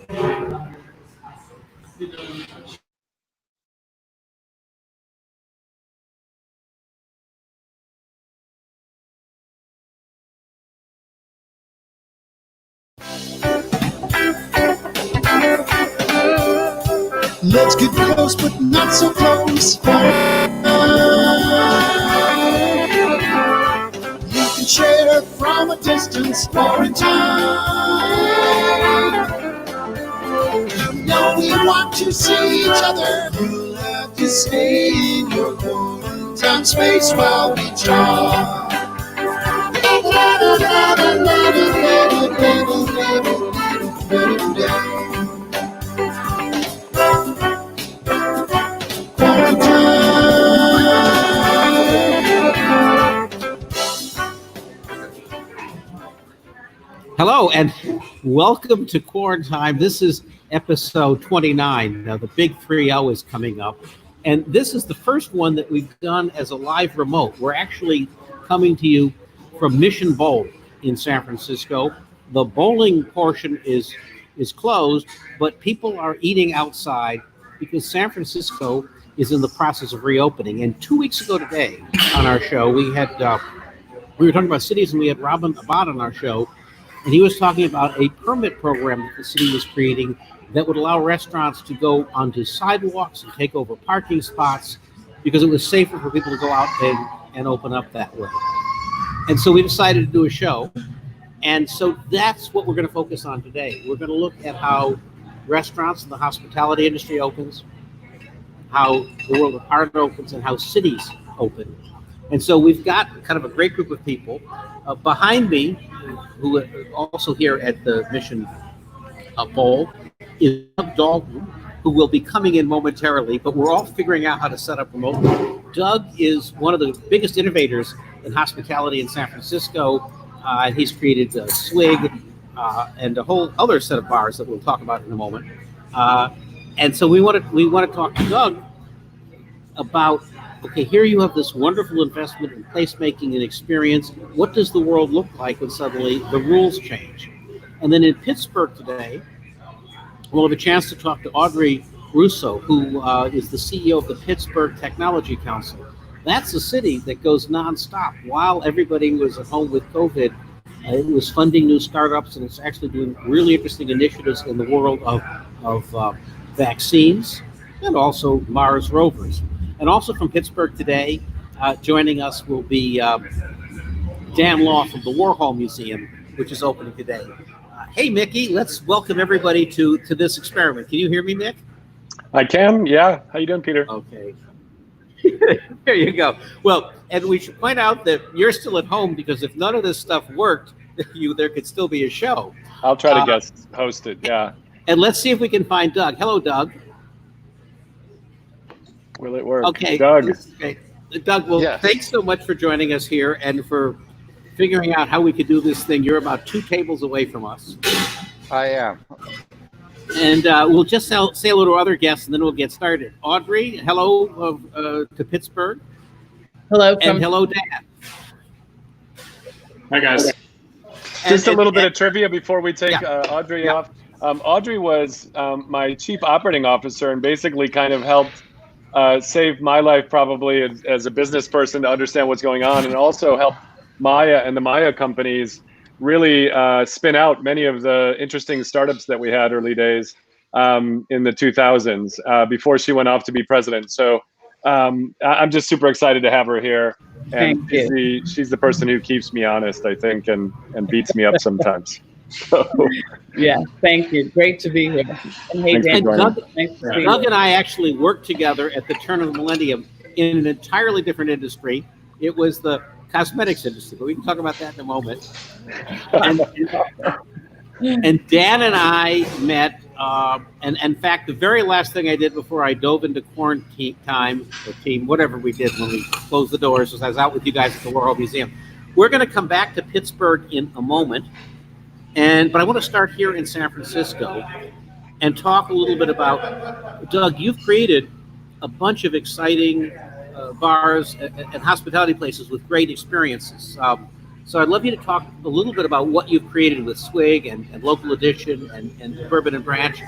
Let's get close, but not so close. You can share from a distance, quarantine. You know we want to see each other. You'll have to stay in your quarantine space while we talk. Hello and welcome to Quarantime. This is episode 29. Now the big 3-0 is coming up, and this is the first one that we've done as a live remote. We're actually coming to you from Mission Bowl in San Francisco. The bowling portion is closed, but people are eating outside because San Francisco is in the process of reopening. And 2 weeks ago today on our show, we were talking about cities, and we had Robin Abad on our show. And he was talking about a permit program that the city was creating that would allow restaurants to go onto sidewalks and take over parking spots because it was safer for people to go out and open up that way. And so we decided to do a show. And so that's what we're going to focus on today. We're going to look at how restaurants and the hospitality industry opens, how the world of art opens, and how cities open. And so we've got kind of a great group of people. Behind me, who are also here at the Mission Bowl, is Dalton, who will be coming in momentarily, but we're all figuring out how to set up remotely. Doug is one of the biggest innovators in hospitality in San Francisco. He's created Swig and a whole other set of bars that we'll talk about in a moment. And so we want to talk to Doug about, okay, here you have this wonderful investment in placemaking and experience. What does the world look like when suddenly the rules change? And then in Pittsburgh today, we'll have a chance to talk to Audrey Russo, who is the CEO of the Pittsburgh Technology Council. That's a city that goes nonstop. While everybody was at home with COVID, it was funding new startups, and it's actually doing really interesting initiatives in the world of vaccines and also Mars rovers. And also from Pittsburgh today, joining us will be Dan Law from the Warhol Museum, which is opening today. Hey, Mickey, let's welcome everybody to this experiment. Can you hear me, Mick? I can, yeah. How you doing, Peter? Okay. There you go. Well, and we should point out that you're still at home because if none of this stuff worked, there could still be a show. I'll try to guest host it, yeah. And let's see if we can find Doug. Hello, Doug. Will it work? Okay, Doug. Okay. Doug, well, yes. Thanks so much for joining us here and for figuring out how we could do this thing. You're about 2 tables away from us. I am. And we'll just say hello to other guests, and then we'll get started. Audrey, hello to Pittsburgh. Hello. And hello, Dan. Hi, guys. Just a little bit of trivia before we take Audrey off. Audrey was my chief operating officer and basically kind of helped saved my life probably as a business person to understand what's going on, and also helped Maya and the Maya companies really spin out many of the interesting startups that we had early days in the 2000s before she went off to be president. So I'm just super excited to have her here. And she's the person who keeps me honest, I think, and beats me up sometimes. So. Yeah, thank you. Great to be here. And hey, Dan, Doug and I actually worked together at the turn of the millennium in an entirely different industry. It was the cosmetics industry, but we can talk about that in a moment. And Dan and I met, and in fact, the very last thing I did before I dove into quarantine, or team, whatever we did when we closed the doors, was I was out with you guys at the Warhol Museum. We're going to come back to Pittsburgh in a moment. But I want to start here in San Francisco and talk a little bit about, Doug, you've created a bunch of exciting bars and hospitality places with great experiences. So I'd love you to talk a little bit about what you've created with Swig and Local Edition and Bourbon and Branch.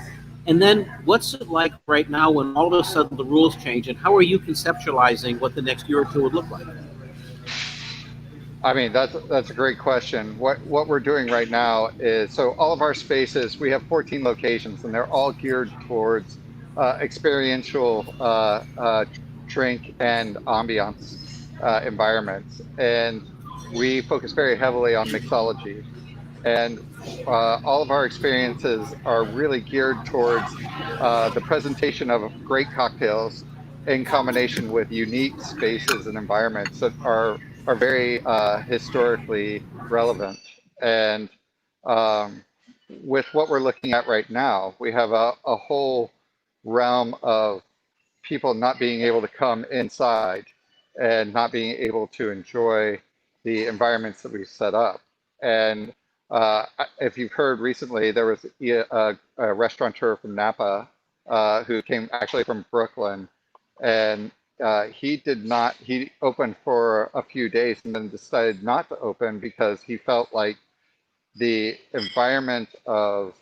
And then what's it like right now when all of a sudden the rules change, and how are you conceptualizing what the next year or two would look like? I mean, that's a great question. What we're doing right now is, so all of our spaces, we have 14 locations, and they're all geared towards experiential drink and ambiance environments. And we focus very heavily on mixology. And all of our experiences are really geared towards the presentation of great cocktails in combination with unique spaces and environments that are very historically relevant. And with what we're looking at right now, we have a whole realm of people not being able to come inside and not being able to enjoy the environments that we've set up. And if you've heard recently, there was a restaurateur from Napa who came actually from Brooklyn, and he opened for a few days and then decided not to open because he felt like the environment of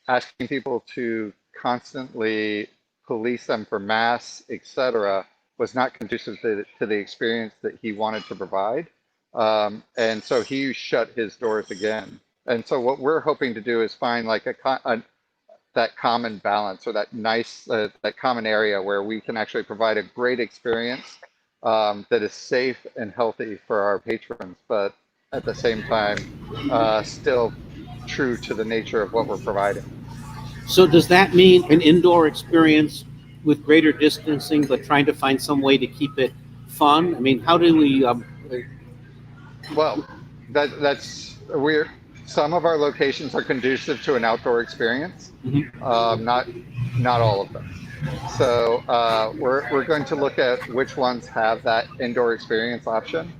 asking people to constantly police them for masks, etc., was not conducive to the experience that he wanted to provide. And so he shut his doors again. And so what we're hoping to do is find like that common balance, or that nice, that common area where we can actually provide a great experience that is safe and healthy for our patrons, but at the same time, still true to the nature of what we're providing. So does that mean an indoor experience with greater distancing, but trying to find some way to keep it fun? I mean, how do we? Well, some of our locations are conducive to an outdoor experience. Mm-hmm. Not all of them. So we're going to look at which ones have that indoor experience option,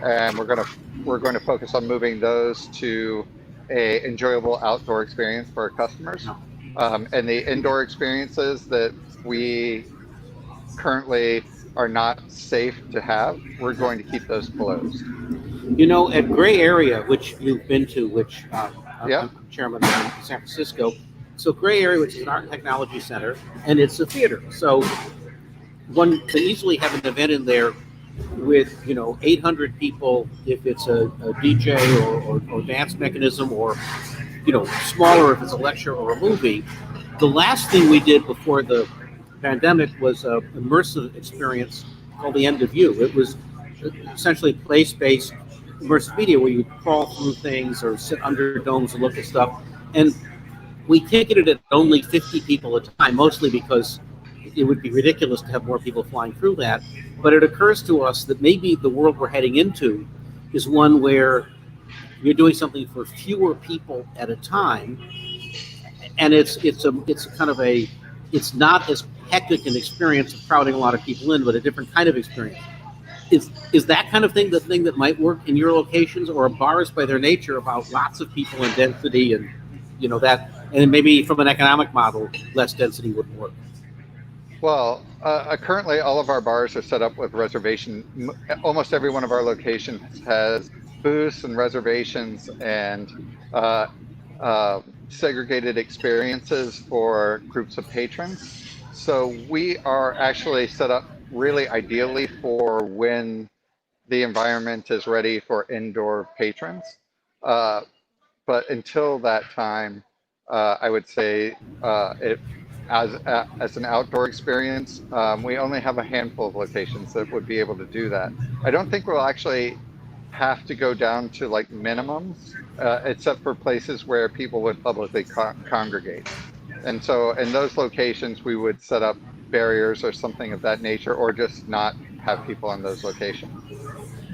and we're going to focus on moving those to a enjoyable outdoor experience for our customers. And the indoor experiences that we currently are not safe to have, we're going to keep those closed. You know, at Gray Area, which you've been to, which yeah. I'm chairman of San Francisco. So Gray Area, which is an art and technology center, and it's a theater. So one can easily have an event in there with 800 people if it's a DJ or dance mechanism, or smaller if it's a lecture or a movie. The last thing we did before the pandemic was an immersive experience called The End of You. It was essentially place-based immersive media where you crawl through things or sit under domes and look at stuff. And we ticketed it only 50 people at a time, mostly because it would be ridiculous to have more people flying through that. But it occurs to us that maybe the world we're heading into is one where you're doing something for fewer people at a time, and it's not as hectic an experience of crowding a lot of people in, but a different kind of experience. Is that kind of thing the thing that might work in your locations, or are bars by their nature about lots of people and density, and that, and maybe from an economic model, less density would work? Well, currently all of our bars are set up with reservation. Almost every one of our locations has booths and reservations and segregated experiences for groups of patrons. So we are actually set up really ideally for when the environment is ready for indoor patrons. But until that time, I would say as an outdoor experience, we only have a handful of locations that would be able to do that. I don't think we'll actually have to go down to like minimums, except for places where people would publicly congregate. And so in those locations, we would set up barriers or something of that nature, or just not have people in those locations.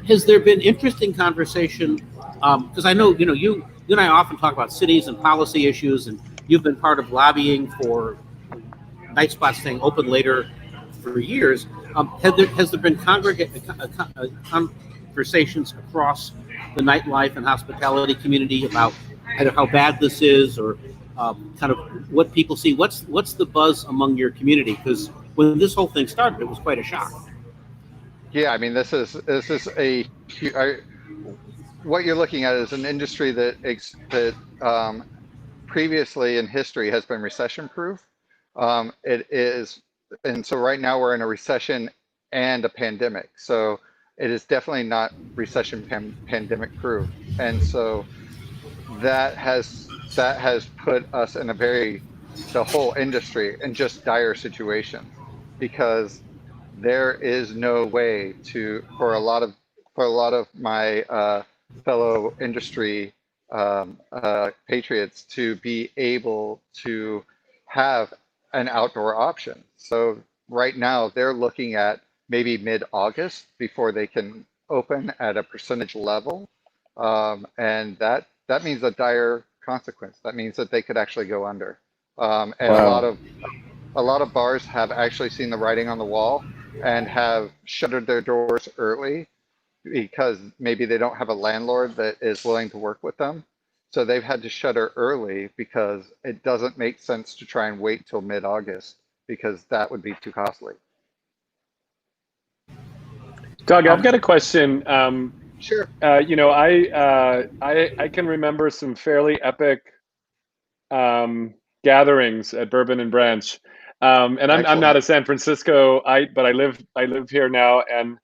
Has there been interesting conversation? Because I know, you and I often talk about cities and policy issues, and you've been part of lobbying for night spots staying open later for years. Has there been conversations across the nightlife and hospitality community about how bad this is, or kind of what people see? What's the buzz among your community? Because when this whole thing started, it was quite a shock. Yeah, I mean, this is what you're looking at is an industry that previously in history has been recession proof. It is, and so right now we're in a recession and a pandemic. So it is definitely not recession pandemic proof. And so that has put us in a the whole industry in just dire situations, because there is no way to for a lot of my fellow industry patriots to be able to have an outdoor option. So right now they're looking at maybe mid-August before they can open at a percentage level, and that means a dire consequence. That means that they could actually go under. And Wow. a lot of bars have actually seen the writing on the wall and have shuttered their doors early because maybe they don't have a landlord that is willing to work with them. So they've had to shutter early because it doesn't make sense to try and wait till mid-August, because that would be too costly. Doug, I've got a question. Sure. You know, I can remember some fairly epic gatherings at Bourbon and Branch. And I'm not Excellent. a San Francisco but I live here now, and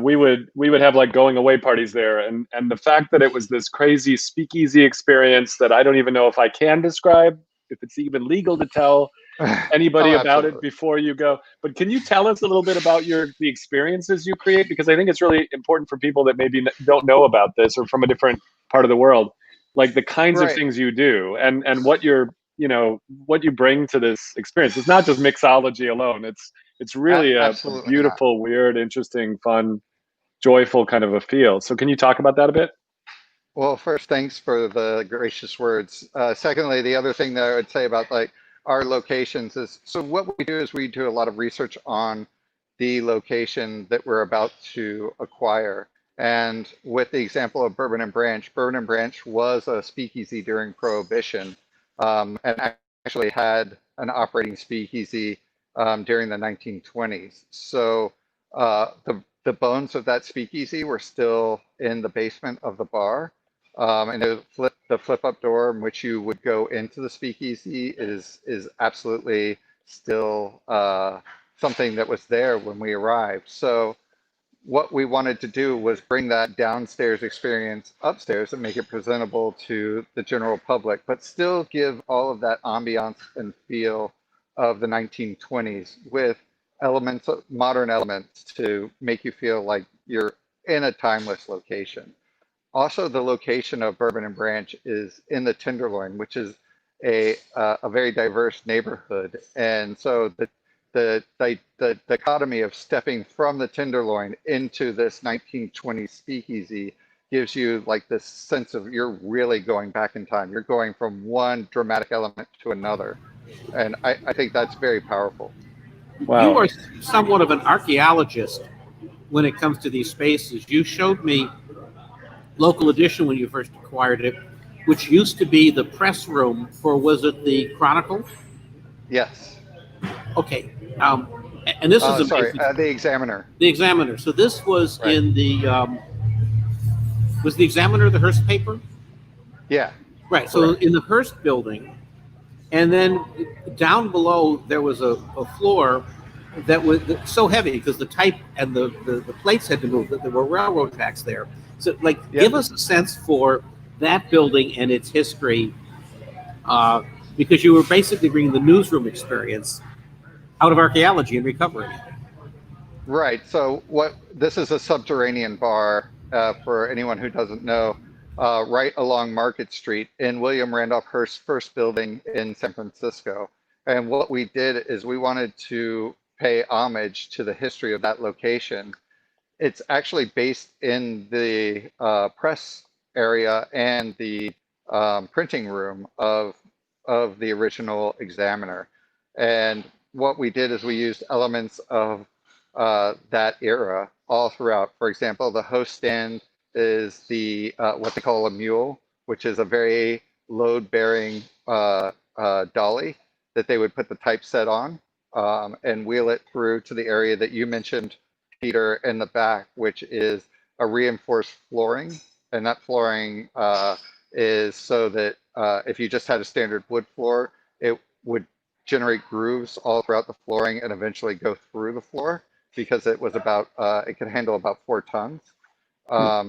we would have like going away parties there, and the fact that it was this crazy speakeasy experience that I don't even know if I can describe, if it's even legal to tell anybody Oh, about it absolutely. before you go. But can you tell us a little bit about the experiences you create? Because I think it's really important for people that maybe don't know about this or from a different part of the world, like the kinds of Right. things you do and what what you bring to this experience. It's not just mixology alone. It's really a Absolutely not. beautiful, weird, interesting, fun, joyful kind of a feel. So can you talk about that a bit? Well, first, thanks for the gracious words. Secondly, the other thing that I would say about like our locations is, so what we do is we do a lot of research on the location that we're about to acquire. And with the example of Bourbon and Branch was a speakeasy during Prohibition, and actually had an operating speakeasy during the 1920s. So the bones of that speakeasy were still in the basement of the bar, and the flip up door in which you would go into the speakeasy is absolutely still something that was there when we arrived. So what we wanted to do was bring that downstairs experience upstairs and make it presentable to the general public, but still give all of that ambiance and feel of the 1920s with elements, modern elements, to make you feel like you're in a timeless location. Also, the location of Bourbon and Branch is in the Tenderloin, which is a very diverse neighborhood, and so the dichotomy of stepping from the Tenderloin into this 1920s speakeasy gives you like this sense of you're really going back in time. You're going from one dramatic element to another, and I think that's very powerful. You Wow. are somewhat of an archaeologist when it comes to these spaces. You showed me Local Edition when you first acquired it, which used to be the press room for, was it the Chronicle? Yes. Okay. Um, and this is Sorry, amazing. the Examiner. The Examiner. So this was Right. in the, was the Examiner the Hearst paper? Yeah. Right. So Correct. in the Hearst building, and then down below there was a floor that was so heavy because the type and the plates had to move, that there were railroad tracks there. So, like, give Yep. us a sense for that building and its history, because you were basically bringing the newsroom experience out of archaeology and recovery. Right. So what this is, a subterranean bar, for anyone who doesn't know, right along Market Street in William Randolph Hearst's first building in San Francisco. And what we did is we wanted to pay homage to the history of that location. It's actually based in the press area and the printing room of the original Examiner. And what we did is we used elements of that era all throughout. For example, the host stand is the what they call a mule, which is a very load-bearing dolly that they would put the typeset on, and wheel it through to the area that you mentioned, Peter, in the back, which is a reinforced flooring, and that flooring is so that if you just had a standard wood floor, it would generate grooves all throughout the flooring and eventually go through the floor because it was about it could handle about 4 tons.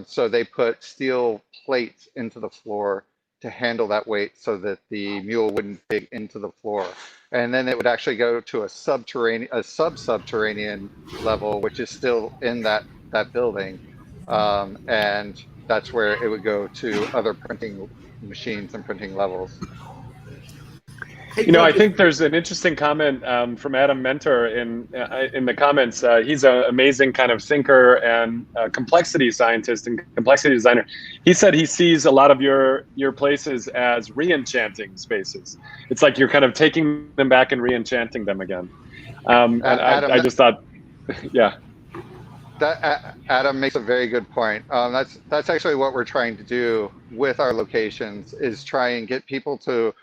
So they put steel plates into the floor to handle that weight so that the mule wouldn't dig into the floor. And then it would actually go to a sub-subterranean level, which is still in that building. And that's where it would go to other printing machines and printing levels. You know, I think there's an interesting comment from Adam Mentor in the comments. He's an amazing kind of thinker and complexity scientist and complexity designer. He said he sees a lot of your places as re-enchanting spaces. It's like you're kind of taking them back and re-enchanting them again. And Adam, I just thought, yeah. That Adam makes a very good point. That's actually what we're trying to do with our locations, is try and get people to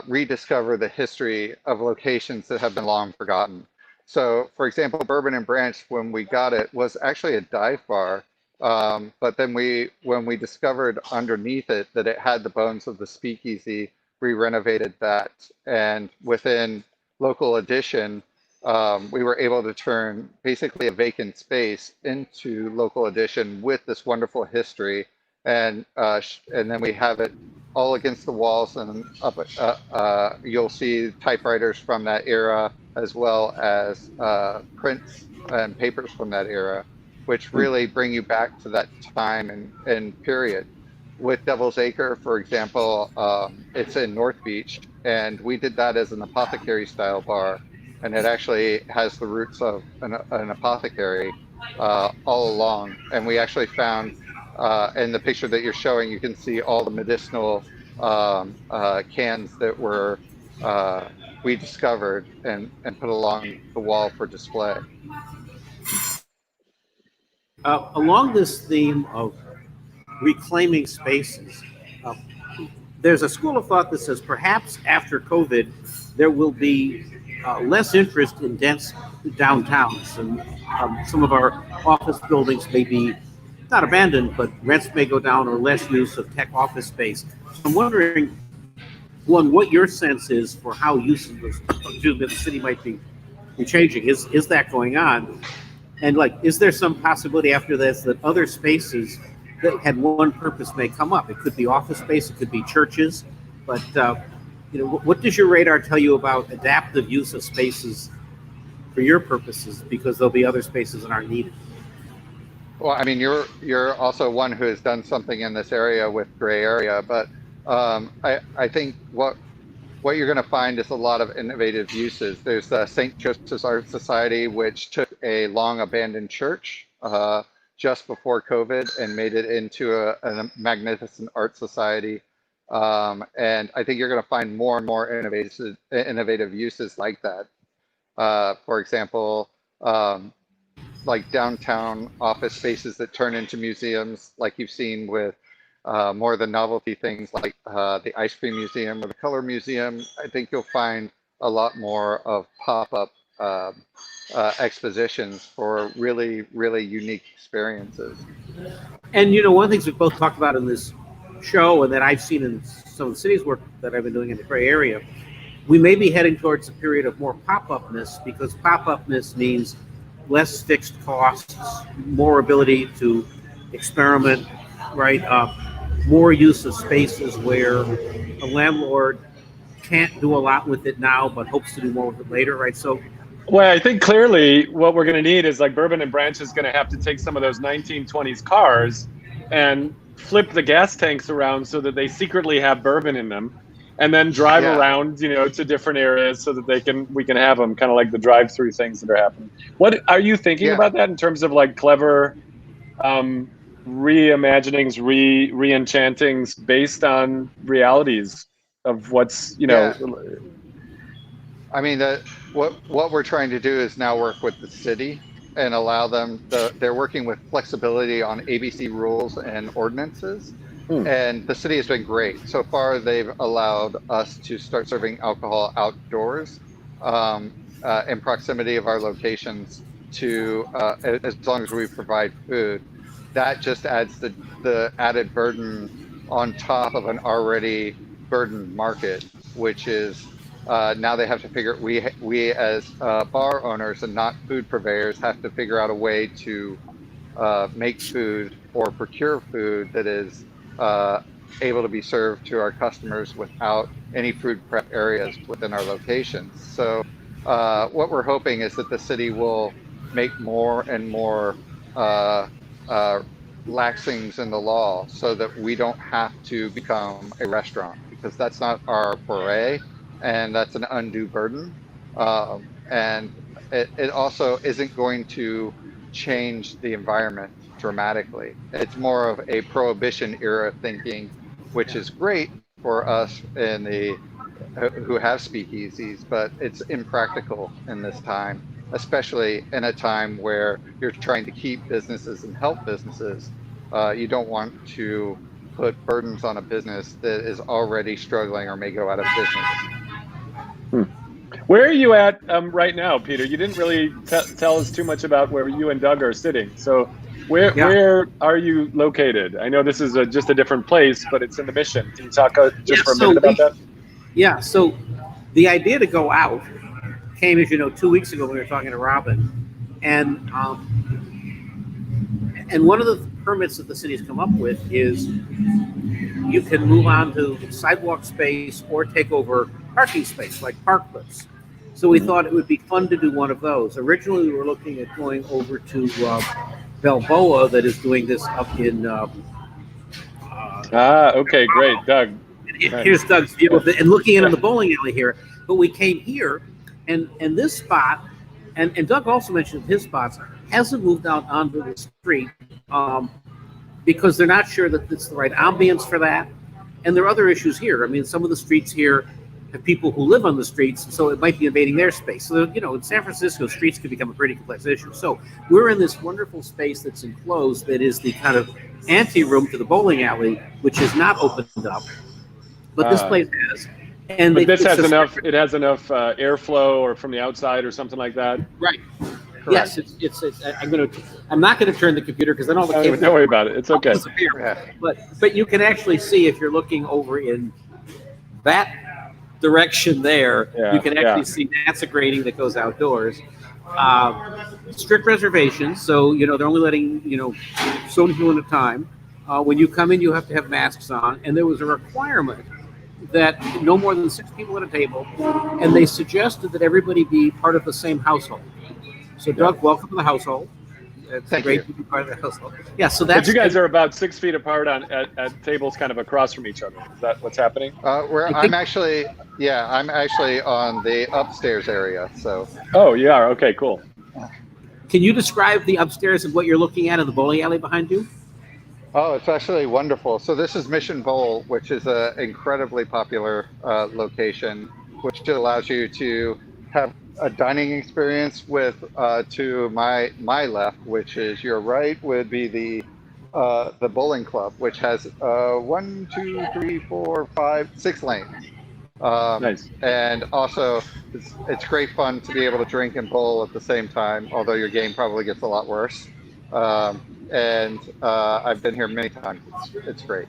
rediscover the history of locations that have been long forgotten. So, for example, Bourbon and Branch, when we got it, was actually a dive bar. But then when we discovered underneath it that it had the bones of the Speakeasy, we renovated that. And within Local Edition, we were able to turn basically a vacant space into Local Edition with this wonderful history. And then we have it all against the walls, and up you'll see typewriters from that era, as well as prints and papers from that era, which really bring you back to that time and period. With Devil's Acre, for example, it's in North Beach, and we did that as an apothecary style bar, and it actually has the roots of an apothecary all along. And we actually found, in the picture that you're showing, you can see all the medicinal cans that were we discovered and put along the wall for display. Along this theme of reclaiming spaces, there's a school of thought that says perhaps after COVID, there will be less interest in dense downtowns, and some of our office buildings may be not abandoned, but rents may go down, or less use of tech office space. So I'm wondering, one, what your sense is for how use of the city might be changing. Is that going on? And is there some possibility after this that other spaces that had one purpose may come up? It could be office space, it could be churches, but what does your radar tell you about adaptive use of spaces for your purposes, because there'll be other spaces that aren't needed? Well, I mean, you're also one who has done something in this area with gray area, but I think what you're going to find is a lot of innovative uses. There's the St. Joseph's Art Society, which took a long abandoned church just before COVID and made it into a magnificent art society. And I think you're going to find more and more innovative uses like that. For example, like downtown office spaces that turn into museums, like you've seen with more of the novelty things like the Ice Cream Museum or the Color Museum. I think you'll find a lot more of pop-up expositions for really, really unique experiences. And one of the things we've both talked about in this show, and that I've seen in some of the cities work that I've been doing in the Bay Area, we may be heading towards a period of more pop-upness, because pop-upness means less fixed costs, more ability to experiment, right? More use of spaces where a landlord can't do a lot with it now, but hopes to do more with it later, right? So, well, I think clearly what we're going to need is, like, Bourbon and Branch is going to have to take some of those 1920s cars and flip the gas tanks around so that they secretly have bourbon in them, and then drive around, to different areas so that we can have them, kind of like the drive-through things that are happening. What are you thinking about that in terms of like clever reimaginings, re-enchantings based on realities of what's, I mean, what we're trying to do is now work with the city and allow them, they're working with flexibility on ABC rules and ordinances. And the city has been great. So far, they've allowed us to start serving alcohol outdoors in proximity of our locations, to as long as we provide food. that just adds the added burden on top of an already burdened market, which is now they have to figure, we as bar owners and not food purveyors have to figure out a way to make food or procure food that is able to be served to our customers without any food prep areas within our locations. So what we're hoping is that the city will make more and more laxings in the law so that we don't have to become a restaurant, because that's not our foray, and that's an undue burden. And it also isn't going to change the environment dramatically. It's more of a prohibition era thinking, which is great for us in the who have speakeasies, but it's impractical in this time, especially in a time where you're trying to keep businesses and help businesses. You don't want to put burdens on a business that is already struggling or may go out of business. Where are you at right now, Peter? You didn't really tell us too much about where you and Doug are sitting. So where are you located? I know this is just a different place, but it's in the Mission. Can you talk just for a minute about that? Yeah, so the idea to go out came, as you know, 2 weeks ago when we were talking to Robin. And one of the permits that the city's come up with is you can move on to sidewalk space or take over parking space like parklets. So we thought it would be fun to do one of those. Originally, we were looking at going over to Balboa, that is doing this up in. Okay, great, Doug. Here's Doug's view of it, and looking in on the bowling alley here. But we came here, and this spot, and Doug also mentioned his spots, hasn't moved out onto the street because they're not sure that it's the right ambience for that. And there are other issues here. I mean, some of the streets here have people who live on the streets, so it might be invading their space. So, you know, in San Francisco, streets can become a pretty complex issue. So we're in this wonderful space that's enclosed that is the kind of ante-room to the bowling alley, which is not opened up. But this place has. And but this has enough, it has enough airflow or from the outside or something like that? Right. Correct. Yes, I'm not going to turn the computer because I don't have a Don't worry about it. It's okay. But you can actually see, if you're looking over in that direction there, you can actually see that's a grating that goes outdoors. Strict reservations, so you know they're only letting so many people at a time. When you come in, you have to have masks on, and there was a requirement that no more than 6 people at a table, and they suggested that everybody be part of the same household. So Doug, welcome to the household. It's great to be part of the household. Yeah, so that's. But you guys are about 6 feet apart at tables kind of across from each other. Is that what's happening? I'm actually on the upstairs area. So. Oh, you are? Okay, cool. Can you describe the upstairs and what you're looking at in the bowling alley behind you? Oh, it's actually wonderful. So this is Mission Bowl, which is an incredibly popular location, which allows you to have a dining experience with to my left, which is your right, would be the bowling club, which has 1, 2, 3, 4, 5, 6 lanes. Nice. And also, it's great fun to be able to drink and bowl at the same time, although your game probably gets a lot worse. And I've been here many times. It's great.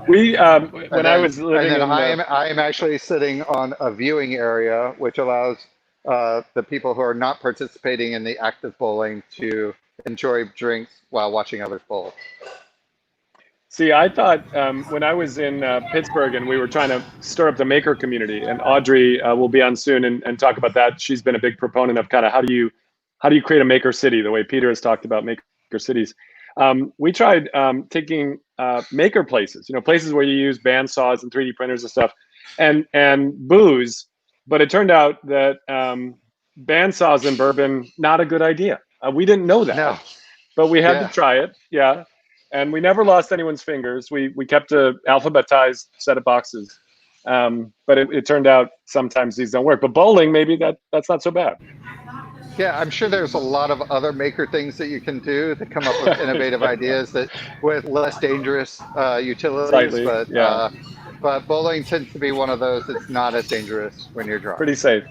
I was living in I am actually sitting on a viewing area, which allows the people who are not participating in the active bowling to enjoy drinks while watching others bowl. See, I thought when I was in Pittsburgh and we were trying to stir up the maker community, and Audrey will be on soon and talk about that. She's been a big proponent of kind of how do you create a maker city, the way Peter has talked about maker cities. We tried taking maker places, places where you use band saws and 3D printers and stuff, and booze. But it turned out that band saws and bourbon, not a good idea. We didn't know that, no. But we had to try it. Yeah. And we never lost anyone's fingers. We kept an alphabetized set of boxes. But it turned out sometimes these don't work. But bowling, maybe that's not so bad. Yeah, I'm sure there's a lot of other maker things that you can do to come up with innovative ideas that with less dangerous utilities. Slightly, but bowling tends to be one of those that's not as dangerous when you're drunk. Pretty safe.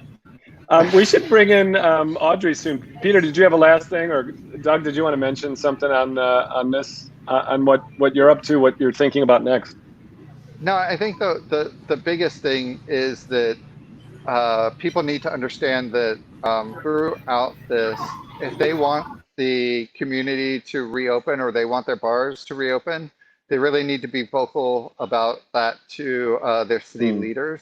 We should bring in Audrey soon. Peter, did you have a last thing, or Doug, did you want to mention something on this, on what you're up to, what you're thinking about next? No, I think the biggest thing is that people need to understand that throughout this, if they want the community to reopen or they want their bars to reopen, they really need to be vocal about that to their city leaders,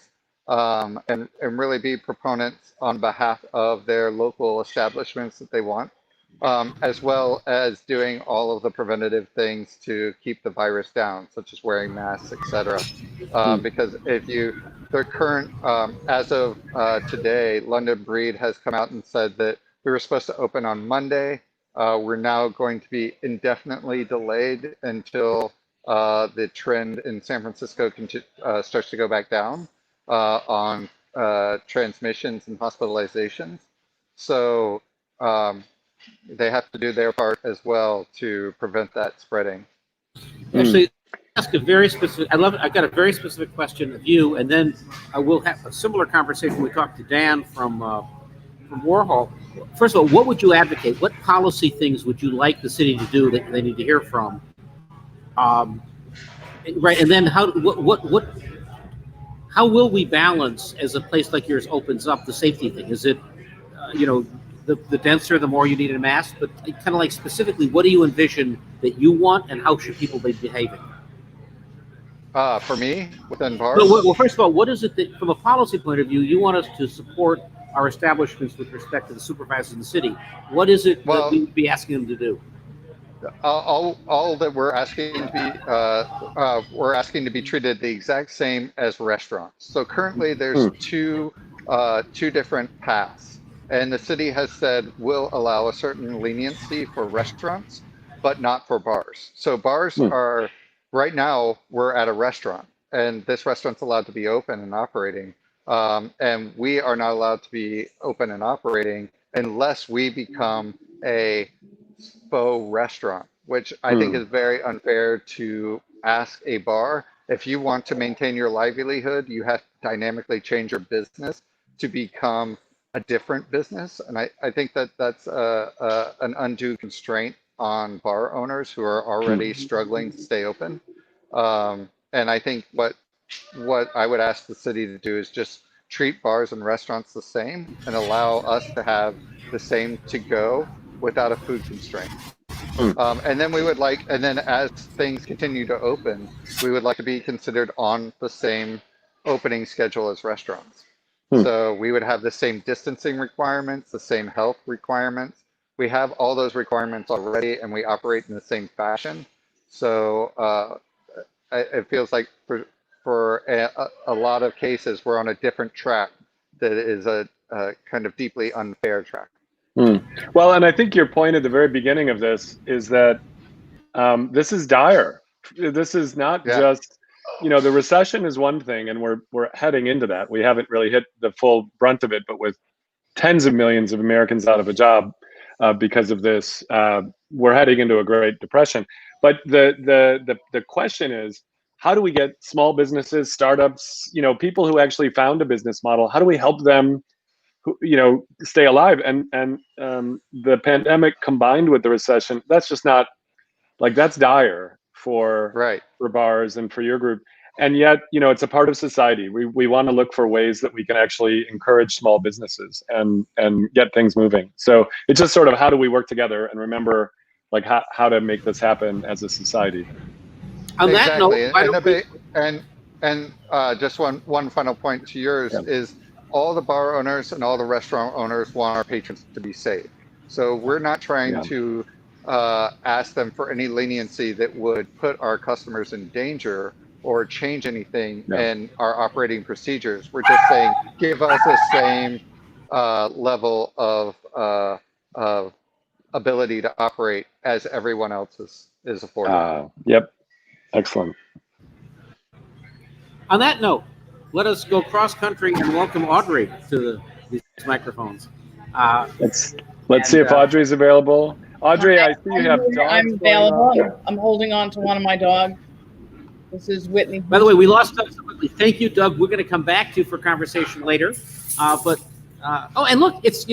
and really be proponents on behalf of their local establishments that they want, as well as doing all of the preventative things to keep the virus down, such as wearing masks, etc. Because if you the current, as of today, London Breed has come out and said that we were supposed to open on Monday. We're now going to be indefinitely delayed until the trend in San Francisco starts to go back down on transmissions and hospitalizations. So they have to do their part as well to prevent that spreading. Actually, ask a very specific. I've got a very specific question of you, and then I will have a similar conversation. We talked to Dan from Warhol. First of all, what would you advocate? What policy things would you like the city to do that they need to hear from? Right, and then how will we balance as a place like yours opens up the safety thing? Is it the denser, the more you need a mask, but kind of like specifically, what do you envision that you want, and how should people be behaving? For me, within bars? Well, first of all, what is it that, from a policy point of view, you want us to support our establishments with respect to the supervisors in the city? What is it that we would be asking them to do? All that we're asking to be treated the exact same as restaurants. So currently, there's two different paths, and the city has said we'll allow a certain leniency for restaurants, but not for bars. So bars are. Right now, we're at a restaurant, and this restaurant's allowed to be open and operating. And we are not allowed to be open and operating unless we become a faux restaurant, which I think is very unfair to ask a bar. If you want to maintain your livelihood, you have to dynamically change your business to become a different business. And I think that that's an undue constraint on bar owners who are already struggling to stay open. And I think what I would ask the city to do is just treat bars and restaurants the same and allow us to have the same to go without a food constraint. And then and then as things continue to open, we would like to be considered on the same opening schedule as restaurants. So we would have the same distancing requirements, the same health requirements. We have all those requirements already, and we operate in the same fashion. So it feels like for a lot of cases, we're on a different track that is a kind of deeply unfair track. Well, and I think your point at the very beginning of this is that this is dire. This is not just, the recession is one thing, and we're heading into that. We haven't really hit the full brunt of it, but with tens of millions of Americans out of a job because of this, we're heading into a Great Depression. But the question is, how do we get small businesses, startups, people who actually found a business model? How do we help them, stay alive? And the pandemic combined with the recession, that's just not that's dire for bars and for your group. And yet, it's a part of society. We want to look for ways that we can actually encourage small businesses and get things moving. So it's just sort of, how do we work together and remember how to make this happen as a society? On that note, just one final point to yours is all the bar owners and all the restaurant owners want our patrons to be safe. So we're not trying to ask them for any leniency that would put our customers in danger or change anything in our operating procedures. We're just saying, give us the same level of ability to operate as everyone else is afforded. Yep. Excellent. On that note, let us go cross country and welcome Audrey to these microphones. Let's see if Audrey's available. Audrey, I see you have dogs. I'm available. I'm holding on to one of my dogs. This is Whitney. By the way, we lost Doug. Thank you, Doug. We're going to come back to you for conversation later. But Oh, and look, it's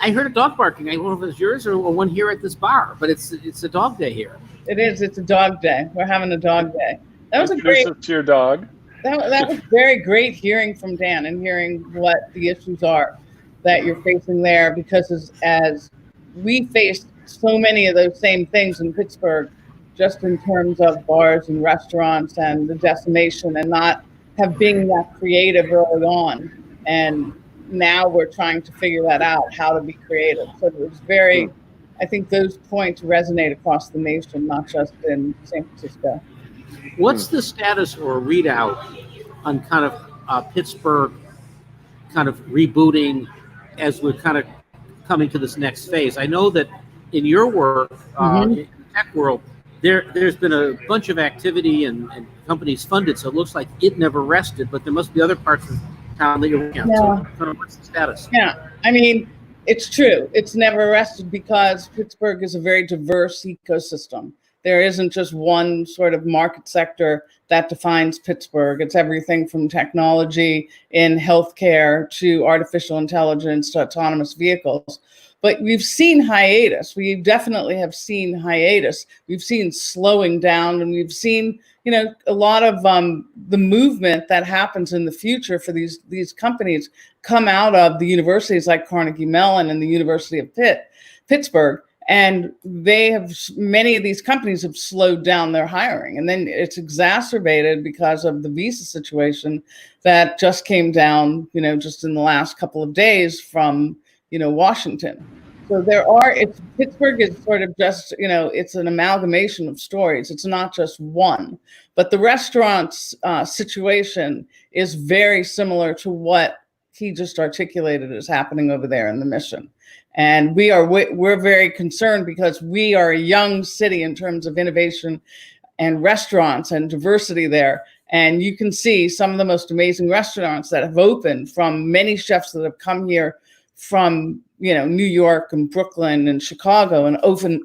I heard a dog barking. I don't know if it was yours or one here at this bar, but it's a dog day here. It is. It's a dog day. We're having a dog day. That was Introduce us to your dog. That was very great hearing from Dan and hearing what the issues are that you're facing there, because as we faced so many of those same things in Pittsburgh, just in terms of bars and restaurants and the decimation and not have been that creative early on. And now we're trying to figure that out, how to be creative. So it was I think those points resonate across the nation, not just in San Francisco. What's the status or readout on kind of Pittsburgh kind of rebooting as we're kind of coming to this next phase? I know that in your work, in the tech world, there's been a bunch of activity and companies funded, so it looks like it never rested, but there must be other parts of town that you're working on. Yeah. So what's the status? Yeah, I mean, it's true. It's never rested because Pittsburgh is a very diverse ecosystem. There isn't just one sort of market sector that defines Pittsburgh. It's everything from technology in healthcare to artificial intelligence to autonomous vehicles. But we've seen hiatus. We definitely have seen hiatus. We've seen slowing down, and we've seen, a lot of the movement that happens in the future for these companies come out of the universities like Carnegie Mellon and the University of Pittsburgh. And many of these companies have slowed down their hiring. And then it's exacerbated because of the visa situation that just came down, just in the last couple of days from, Washington. So Pittsburgh is sort of just, it's an amalgamation of stories. It's not just one. But the restaurants situation is very similar to what he just articulated is happening over there in the Mission. And we're very concerned because we are a young city in terms of innovation and restaurants and diversity there. And you can see some of the most amazing restaurants that have opened from many chefs that have come here from, New York and Brooklyn and Chicago and opened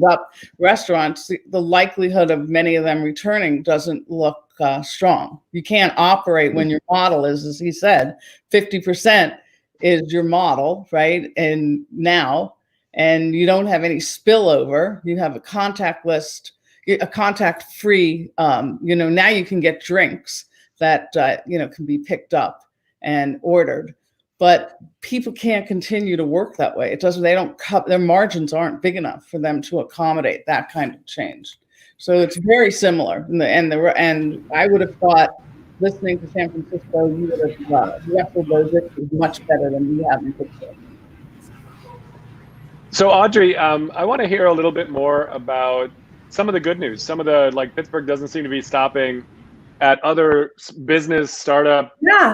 up restaurants. The likelihood of many of them returning doesn't look strong. You can't operate when your model is, as he said, 50% is your model, right? And you don't have any spillover. You have a contact-free, now you can get drinks that, can be picked up and ordered. But people can't continue to work that way. Their margins aren't big enough for them to accommodate that kind of change. So it's very similar. And I would have thought, listening to San Francisco, you would have wrestled those issues much better than we have in Pittsburgh. So Audrey, I want to hear a little bit more about some of the good news. Some of the, Pittsburgh doesn't seem to be stopping at other business startup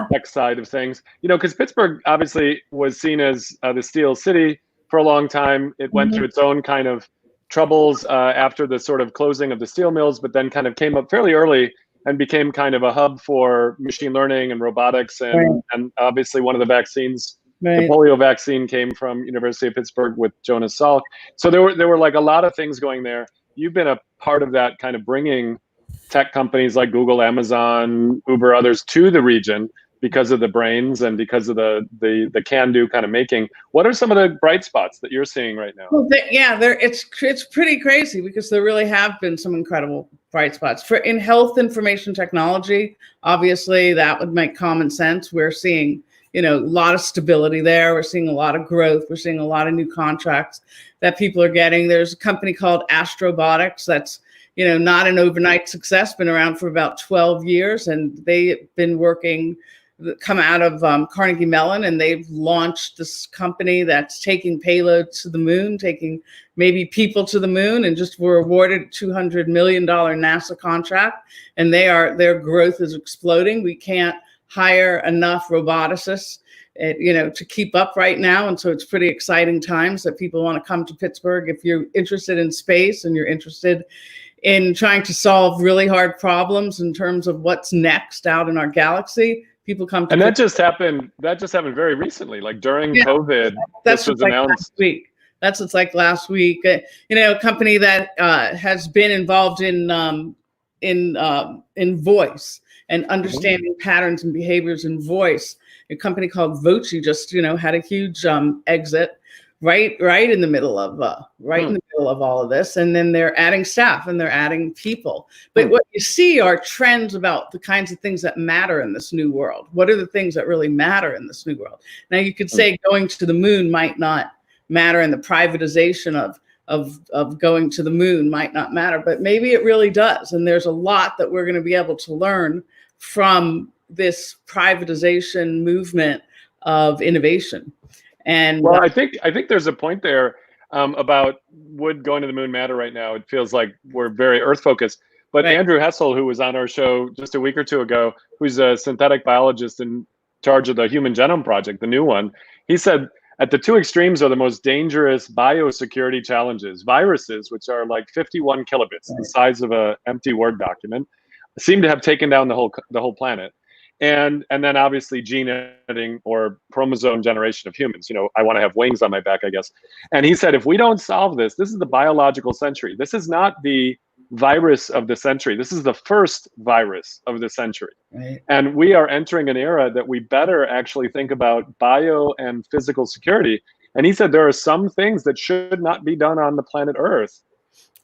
tech side of things. Because Pittsburgh obviously was seen as the Steel City for a long time. It went through its own kind of troubles after the sort of closing of the steel mills, but then kind of came up fairly early and became kind of a hub for machine learning and robotics. And obviously one of the vaccines, the polio vaccine, came from University of Pittsburgh with Jonas Salk. So there were a lot of things going there. You've been a part of that, kind of bringing tech companies like Google, Amazon, Uber, others to the region because of the brains and because of the can-do kind of making. What are some of the bright spots that you're seeing right now? Well, it's pretty crazy because there really have been some incredible bright spots. In health information technology, obviously that would make common sense. We're seeing, a lot of stability there. We're seeing a lot of growth. We're seeing a lot of new contracts that people are getting. There's a company called Astrobotics that's, not an overnight success, been around for about 12 years, and they've been come out of Carnegie Mellon, and they've launched this company that's taking payloads to the moon, taking maybe people to the moon, and just were awarded a $200 million NASA contract, and their growth is exploding. We can't hire enough roboticists, to keep up right now, and so it's pretty exciting times that people want to come to Pittsburgh. If you're interested in space and you're interested in trying to solve really hard problems in terms of what's next out in our galaxy, people come to. And that just happened very recently, during COVID. This was announced last week. That's what's last week. A company that has been involved in voice and understanding patterns and behaviors in voice. A company called Voci just, had a huge exit right in the middle of all of this. And then they're adding staff and they're adding people. But what you see are trends about the kinds of things that matter in this new world. What are the things that really matter in this new world? Now you could say going to the moon might not matter, and the privatization of going to the moon might not matter, but maybe it really does. And there's a lot that we're going to be able to learn from this privatization movement of innovation. And well, I think there's a point there about would going to the moon matter right now. It feels like we're very Earth focused. But right. Andrew Hessel, who was on our show just a week or two ago, who's a synthetic biologist in charge of the Human Genome Project, the new one, he said at the two extremes are the most dangerous biosecurity challenges. Viruses, which are like 51 kilobits, the size of an empty Word document, seem to have taken down the whole planet. And then obviously gene editing or chromosome generation of humans. I want to have wings on my back, I guess. And he said, if we don't solve this, this is the biological century. This is not the virus of the century. This is the first virus of the century. Right. And we are entering an era that we better actually think about bio and physical security. And he said there are some things that should not be done on the planet Earth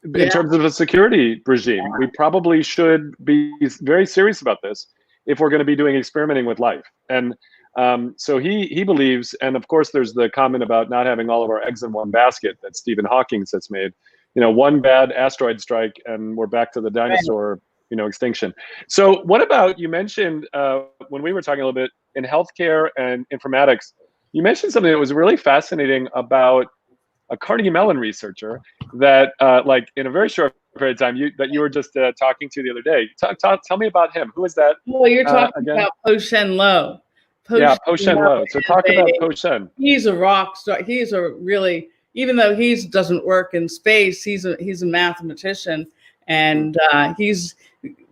in terms of a security regime. We probably should be very serious about this if we're going to be doing experimenting with life. And so he believes, and of course there's the comment about not having all of our eggs in one basket that Stephen Hawking has made. One bad asteroid strike and we're back to the dinosaur, extinction. So what about, you mentioned when we were talking a little bit in healthcare and informatics, you mentioned something that was really fascinating about a Carnegie Mellon researcher that like in a very short period of time that you were just talking to the other day. Tell me about him. Who is that? Well, you're talking about Po-Shen Loh. Po-Shen Loh. So talk about Po-Shen. He's a rock star. He's a really, even though he doesn't work in space, he's a mathematician, and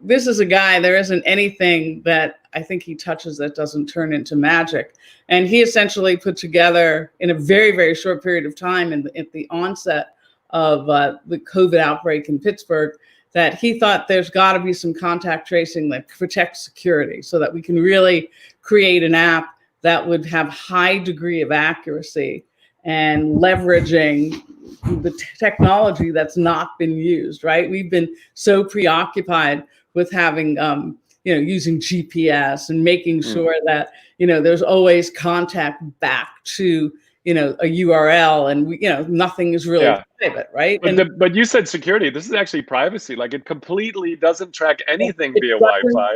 this is a guy. There isn't anything that I think he touches that doesn't turn into magic. And he essentially put together in a very, very short period of time, at the onset of the COVID outbreak in Pittsburgh, that he thought there's got to be some contact tracing that protects security, so that we can really create an app that would have high degree of accuracy and leveraging the technology that's not been used, right? We've been so preoccupied with having, using GPS and making sure that, there's always contact back to, a URL, and nothing is really private, right? But you said security. This is actually privacy. Like, it completely doesn't track anything via Wi-Fi.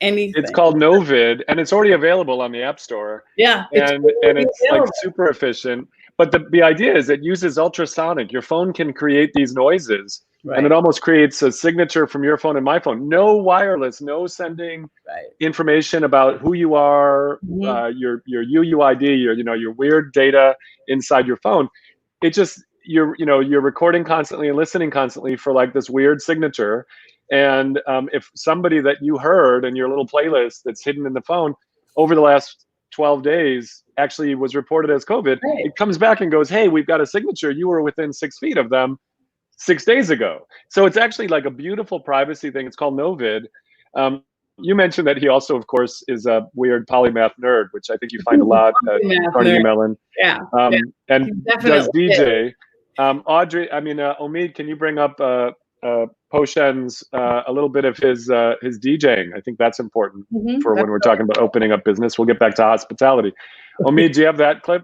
Anything. It's called Novid, and it's already available on the App Store. Yeah, and it's like super efficient. But the idea is it uses ultrasonic. Your phone can create these noises, and it almost creates a signature from your phone and my phone. No wireless, no sending information about who you are, your UUID, your weird data inside your phone. It just you're recording constantly and listening constantly for like this weird signature. And if somebody that you heard in your little playlist that's hidden in the phone over the last 12 days actually was reported as COVID, it comes back and goes, hey, we've got a signature. You were within 6 feet of them 6 days ago. So it's actually like a beautiful privacy thing. It's called Novid. You mentioned that he also, of course, is a weird polymath nerd, which I think you find a lot at Carnegie Mellon. And does DJ. Audrey, Omid, can you bring up Po-Shen's a little bit of his DJing? I think that's important for when we're talking about opening up business. We'll get back to hospitality. Omid, do you have that clip?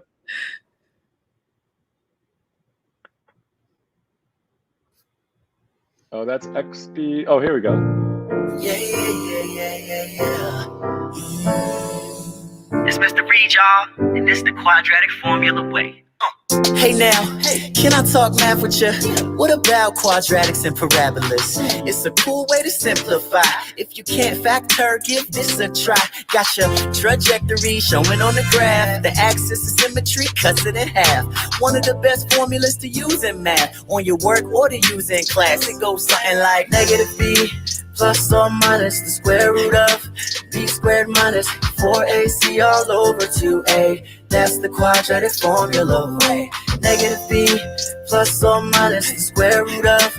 Oh, that's XP. Oh, here we go. Yeah. It's Mr. Reed, y'all, and this the quadratic formula way. Hey now, can I talk math with you? What about quadratics and parabolas? It's a cool way to simplify. If you can't factor, give this a try. Got your trajectory showing on the graph. The axis of symmetry cuts it in half. One of the best formulas to use in math, on your work or to use in class. It goes something like negative b plus or minus the square root of b squared minus 4ac all over 2a. That's the quadratic formula way. Negative b plus or minus the square root of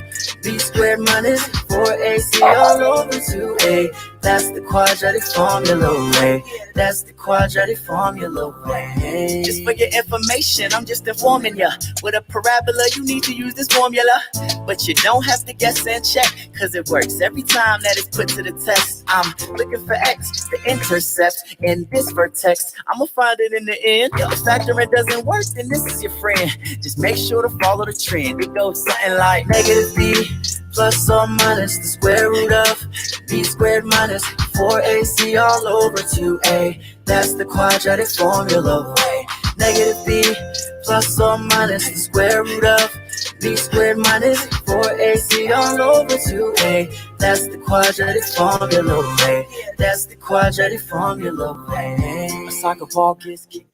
B squared minus 4AC all over 2A. That's the quadratic formula way. That's the quadratic formula way. Just for your information, I'm just informing ya. With a parabola, you need to use this formula. But you don't have to guess and check, cause it works every time that it's put to the test. I'm looking for X, the intercept in this vertex. I'ma find it in the end. If factoring doesn't work, then this is your friend. Just make sure to follow the trend. It goes something like negative B plus or minus the square root of B squared minus 4AC all over 2A. That's the quadratic formula way. Negative B plus or minus the square root of B squared minus 4AC all over 2A. That's the quadratic formula way. That's the quadratic formula way. A soccer ball gets kicked.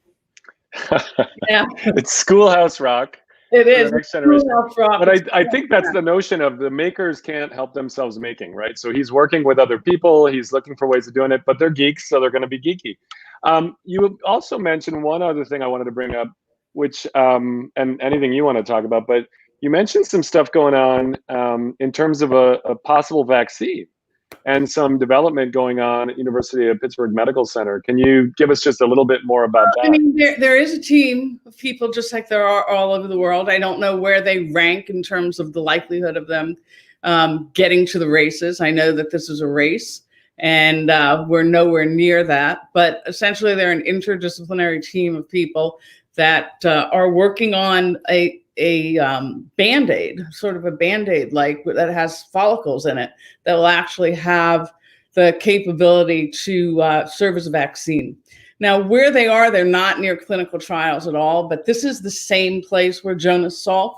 Yeah. It's schoolhouse rock. It is. Next generation. But I think that's Yeah. the notion of the makers can't help themselves making, right? So he's working with other people. He's looking for ways of doing it, but they're geeks, so they're going to be geeky. You also mentioned one other thing I wanted to bring up, which, and anything you want to talk about, but you mentioned some stuff going on in terms of a possible vaccine and some development going on at University of Pittsburgh Medical Center. Can you give us just a little bit more about that? I mean, there is a team of people just like there are all over the world. I don't know where they rank in terms of the likelihood of them getting to the races. I know that this is a race and we're nowhere near that, but essentially they're an interdisciplinary team of people that are working on a Band-Aid, sort of a Band-Aid like that has follicles in it that will actually have the capability to serve as a vaccine. Now, where they are, they're not near clinical trials at all, but this is the same place where Jonas Salk,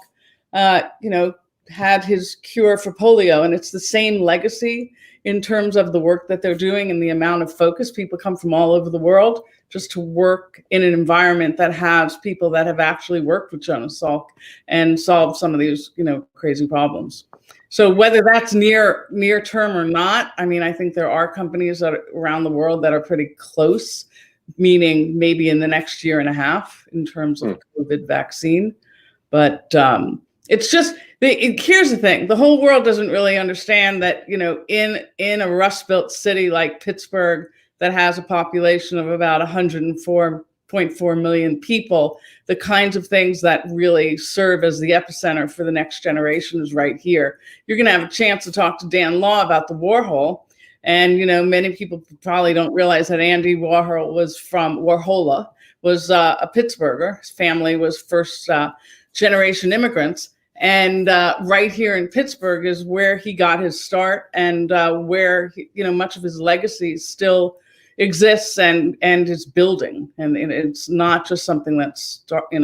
had his cure for polio, and it's the same legacy in terms of the work that they're doing and the amount of focus. People come from all over the world just to work in an environment that has people that have actually worked with Jonas Salk and solved some of these, crazy problems. So whether that's near term or not, I mean, I think there are companies that are around the world that are pretty close, meaning maybe in the next year and a half in terms of COVID vaccine. But it's just, here's the thing. The whole world doesn't really understand that, in a rust-belt city like Pittsburgh that has a population of about 104.4 million people, the kinds of things that really serve as the epicenter for the next generation is right here. You're going to have a chance to talk to Dan Law about the Warhol. And, many people probably don't realize that Andy Warhol was a Pittsburgher. His family was first generation immigrants. And right here in Pittsburgh is where he got his start and where, much of his legacy still exists and is building. And it's not just something that's,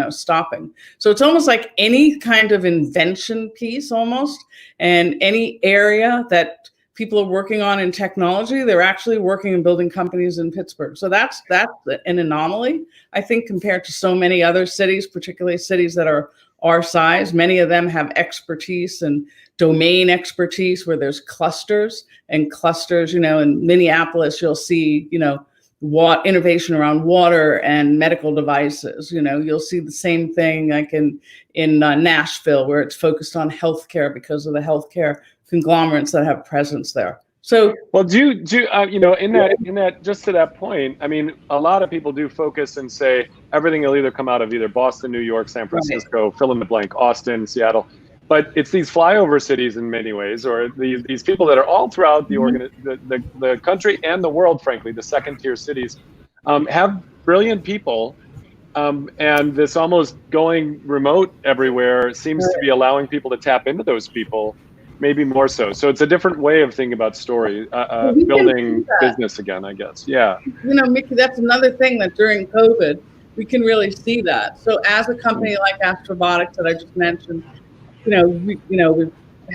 stopping. So it's almost like any kind of invention piece almost, and any area that people are working on in technology, they're actually working and building companies in Pittsburgh. So that's an anomaly, I think, compared to so many other cities, particularly cities that are our size. Many of them have expertise and domain expertise where there's clusters. In Minneapolis, you'll see, innovation around water and medical devices. You'll see the same thing like in Nashville, where it's focused on healthcare because of the healthcare conglomerates that have presence there. So, well, in that, just to that point, I mean, a lot of people do focus and say everything will either come out of either Boston, New York, San Francisco, fill in the blank, Austin, Seattle, but it's these flyover cities in many ways, or these people that are all throughout the country and the world, frankly, the second tier cities, have brilliant people, and this almost going remote everywhere seems to be allowing people to tap into those people. Maybe more so. So it's a different way of thinking about story, building business again, I guess. Yeah. Mickey, that's another thing that during COVID, we can really see that. So as a company like Astrobotics that I just mentioned, we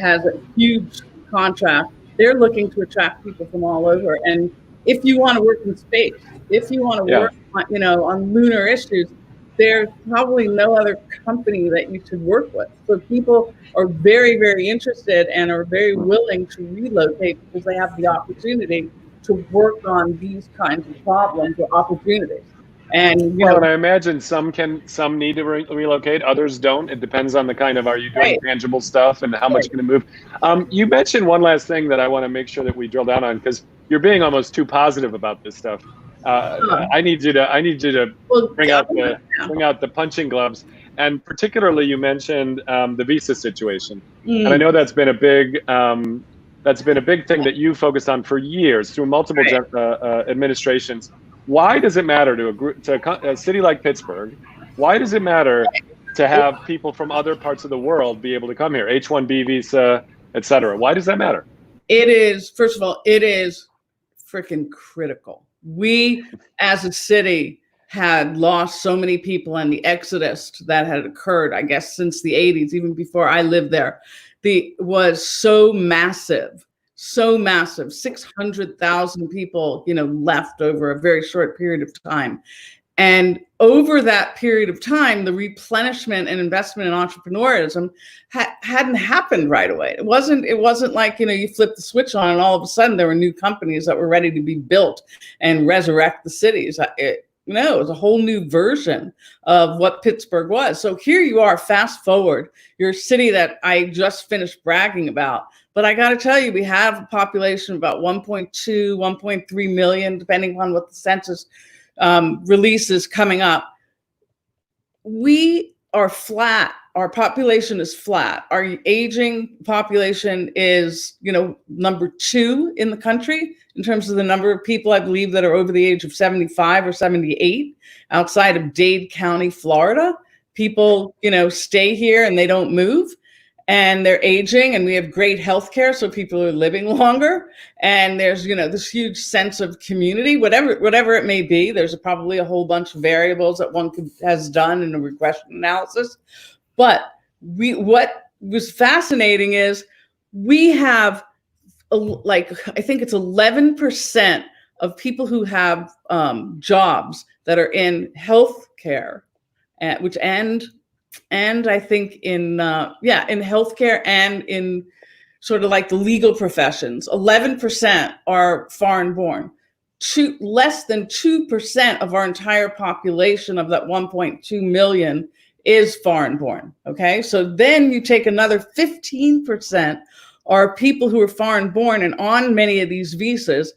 has a huge contract. They're looking to attract people from all over. And if you want to work in space, if you want to work on lunar issues, there's probably no other company that you should work with. So people are very, very interested and are very willing to relocate because they have the opportunity to work on these kinds of problems or opportunities. And well, and I imagine some need to relocate, others don't. It depends on the kind of, are you doing tangible stuff and how much you're going to move. You mentioned one last thing that I want to make sure that we drill down on, because you're being almost too positive about this stuff. I need you to bring out the punching gloves, and particularly you mentioned the visa situation, and I know that's been a big thing that you focused on for years through multiple administrations. Why does it matter to a city like Pittsburgh? Why does it matter to have people from other parts of the world be able to come here, H-1B visa, et cetera? Why does that matter? It is, first of all, it is freaking critical. We, as a city, had lost so many people, and the exodus that had occurred, I guess, since the 80s, even before I lived there, was so massive. 600,000 people, left over a very short period of time. And over that period of time, the replenishment and investment in entrepreneurism hadn't happened right away. It wasn't like, you flip the switch on and all of a sudden there were new companies that were ready to be built and resurrect the cities. It was a whole new version of what Pittsburgh was. So here you are, fast forward, you're a city that I just finished bragging about. But I got to tell you, we have a population of about 1.2, 1.3 million, depending on what the census releases coming up. We are flat. Our population is flat. Our aging population is, number 2 in the country in terms of the number of people, I believe, that are over the age of 75 or 78 outside of Dade County, Florida. People, stay here and they don't move. And they're aging, and we have great healthcare, so people are living longer. And there's, this huge sense of community, whatever it may be. There's probably a whole bunch of variables that one has done in a regression analysis. But what was fascinating is we have, I think it's 11% of people who have jobs that are in healthcare, and I think in healthcare and in sort of like the legal professions, 11% are foreign born. Less than 2% of our entire population of that 1.2 million is foreign born. Okay, so then you take another 15% are people who are foreign born and on many of these visas,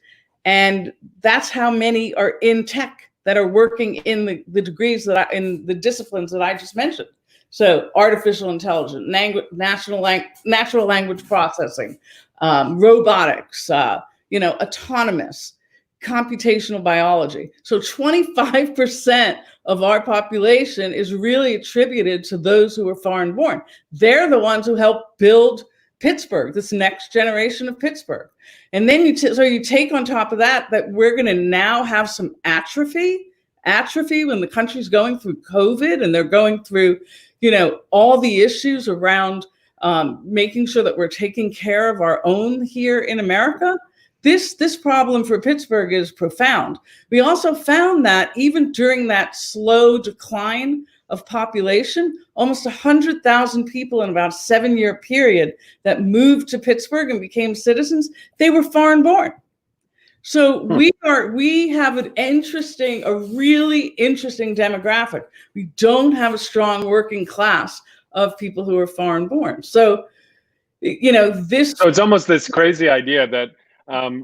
and that's how many are in tech that are working in the degrees in the disciplines that I just mentioned. So artificial intelligence, natural language processing, robotics, autonomous, computational biology. So 25% of our population is really attributed to those who are foreign born. They're the ones who helped build Pittsburgh, this next generation of Pittsburgh. And then you take on top of that we're going to now have some atrophy when the country's going through COVID and they're going through, all the issues around making sure that we're taking care of our own here in America. This problem for Pittsburgh is profound. We also found that even during that slow decline of population, almost 100,000 people in about a 7-year period that moved to Pittsburgh and became citizens, they were foreign born. So we have a really interesting demographic. We don't have a strong working class of people who are foreign born. So, So it's almost this crazy idea that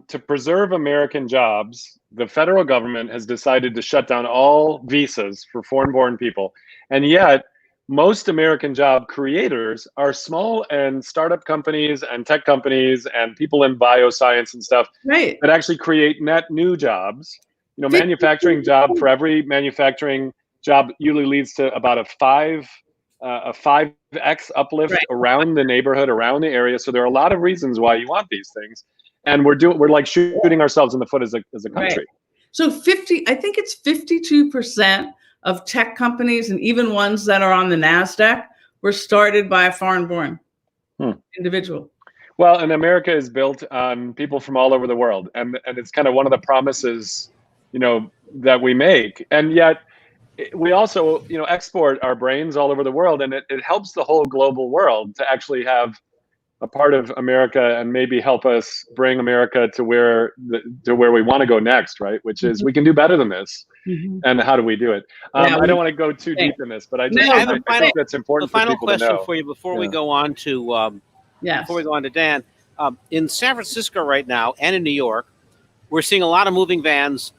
to preserve American jobs, the federal government has decided to shut down all visas for foreign born people. And yet, most American job creators are small and startup companies and tech companies and people in bioscience and stuff that actually create net new jobs. Manufacturing job, for every manufacturing job usually leads to about a 5x uplift around the neighborhood, around the area. So there are a lot of reasons why you want these things. And we're like shooting ourselves in the foot as a country. Right. So I think it's 52% of tech companies, and even ones that are on the NASDAQ, were started by a foreign-born individual. Well, and America is built on people from all over the world, and it's kind of one of the promises, that we make. And yet, we also, export our brains all over the world, and it helps the whole global world to actually have a part of America and maybe help us bring America to where we want to go next, right? Which is we can do better than this. And how do we do it? I don't want to go too deep in this, but I think that's important for people to know. The final question for you before we go on to Dan. In San Francisco right now and in New York, we're seeing a lot of moving vans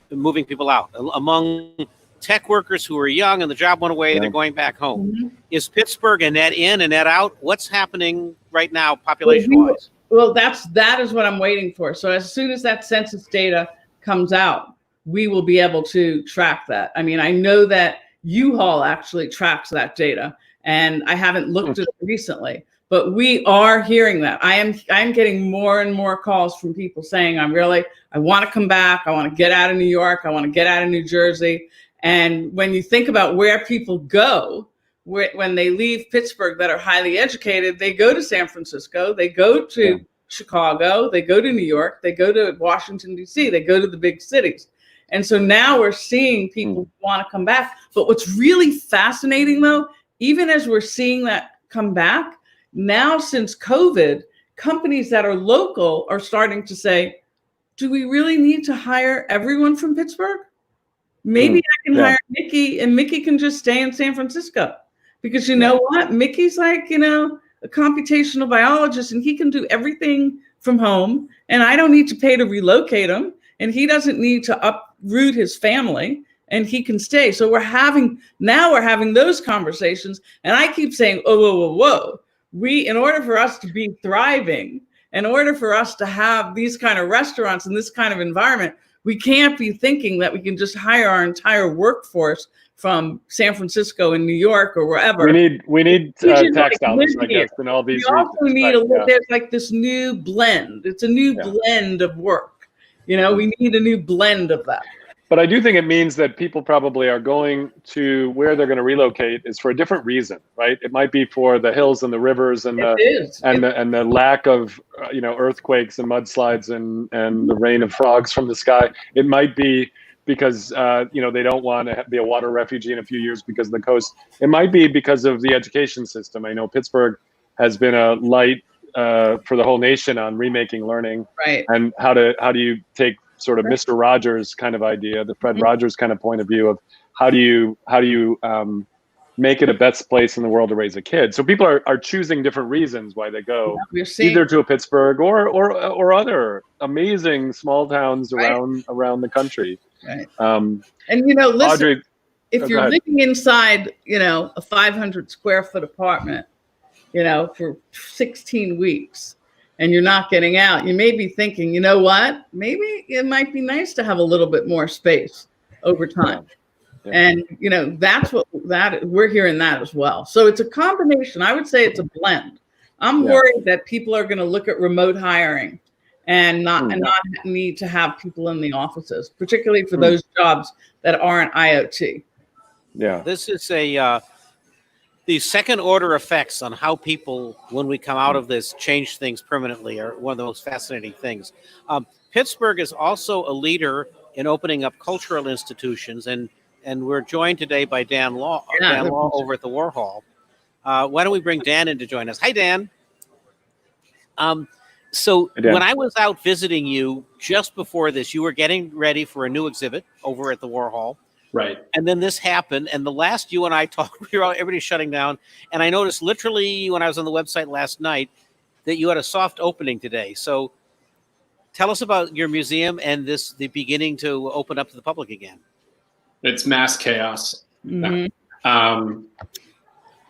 moving people out. Among tech workers who are young and the job went away, they're going back home. Is Pittsburgh a net in, a net out? What's happening right now, population-wise? Well, that is what I'm waiting for. So as soon as that census data comes out, we will be able to track that. I mean, I know that U-Haul actually tracks that data, and I haven't looked at it recently, but we are hearing that. I'm getting more and more calls from people saying, I want to come back. I want to get out of New York. I want to get out of New Jersey. And when you think about where people go, when they leave Pittsburgh that are highly educated, they go to San Francisco, they go to Chicago, they go to New York, they go to Washington, D.C., they go to the big cities. And so now we're seeing people want to come back. But what's really fascinating, though, even as we're seeing that come back, now since COVID, companies that are local are starting to say, do we really need to hire everyone from Pittsburgh? Maybe I can hire Mickey, and Mickey can just stay in San Francisco. Because you know what? Mickey's like, a computational biologist, and he can do everything from home, and I don't need to pay to relocate him, and he doesn't need to uproot his family, and he can stay. So we're having those conversations, and I keep saying, whoa. In order for us to be thriving, in order for us to have these kind of restaurants and this kind of environment, we can't be thinking that we can just hire our entire workforce from San Francisco and New York or wherever. We need tax dollars, I guess, and all these. We also need there's like this new blend. It's a new blend of work. We need a new blend of that. But I do think it means that people probably are going to where they're going to relocate is for a different reason, right? It might be for the hills and the rivers and the lack of earthquakes and mudslides and the rain of frogs from the sky. It might be because they don't want to be a water refugee in a few years because of the coast. It might be because of the education system. I know Pittsburgh has been a light for the whole nation on remaking learning, right? And how do you take sort of Mr. Rogers kind of idea, the Fred Rogers kind of point of view of how do you make it a best place in the world to raise a kid. So people are choosing different reasons why they go either to a Pittsburgh or other amazing small towns around the country. Right. And listen, Audrey, if you're living inside, a 500 square foot apartment, for 16 weeks, and you're not getting out, you may be thinking, you know what? Maybe it might be nice to have a little bit more space over time. Yeah. And, that's we're hearing that as well. So it's a combination. I would say it's a blend. I'm worried that people are going to look at remote hiring and not need to have people in the offices, particularly for those jobs that aren't IoT. Yeah. This is the second order effects on how people, when we come out of this, change things permanently are one of the most fascinating things. Pittsburgh is also a leader in opening up cultural institutions, and we're joined today by Dan Law, over at the Warhol. Why don't we bring Dan in to join us? Hi, Dan. So Hey, Dan. When I was out visiting you just before this, you were getting ready for a new exhibit over at the Warhol. Right. And then this happened. And the last you and I talked, everybody's shutting down. And I noticed literally when I was on the website last night that you had a soft opening today. So tell us about your museum and the beginning to open up to the public again. It's mass chaos. Mm-hmm.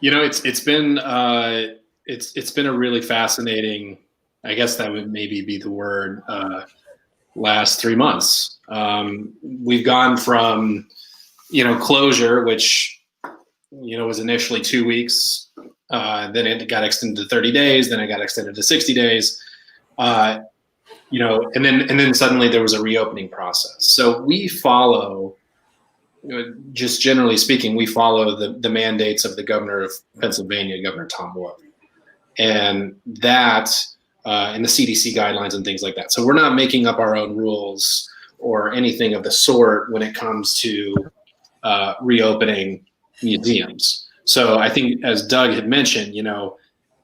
It's been a really fascinating, I guess that would maybe be the word, last 3 months. We've gone from, closure, which, was initially 2 weeks. Then it got extended to 30 days. Then it got extended to 60 days. And then suddenly there was a reopening process. So we follow, just generally speaking, we follow the mandates of the governor of Pennsylvania, Governor Tom Wolf, and that, and the CDC guidelines and things like that. So we're not making up our own rules or anything of the sort when it comes to reopening museums. So I think, as Doug had mentioned,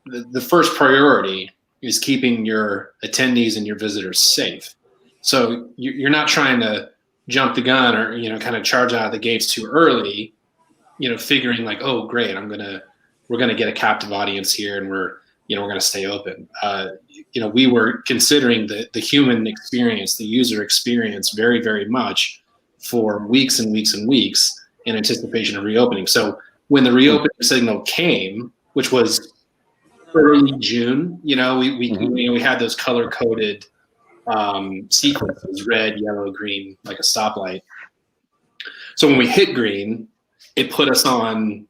the first priority is keeping your attendees and your visitors safe. So you're not trying to jump the gun or, you know, kind of charge out of the gates too early, you know, figuring like, oh, great, we're going to get a captive audience here and we're going to stay open. You know, we were considering the human experience, the user experience very, very much for weeks and weeks and weeks in anticipation of reopening. So when the reopening signal came, which was early June, you know, we had those color-coded sequences, red, yellow, green, like a stoplight. So when we hit green, it put us on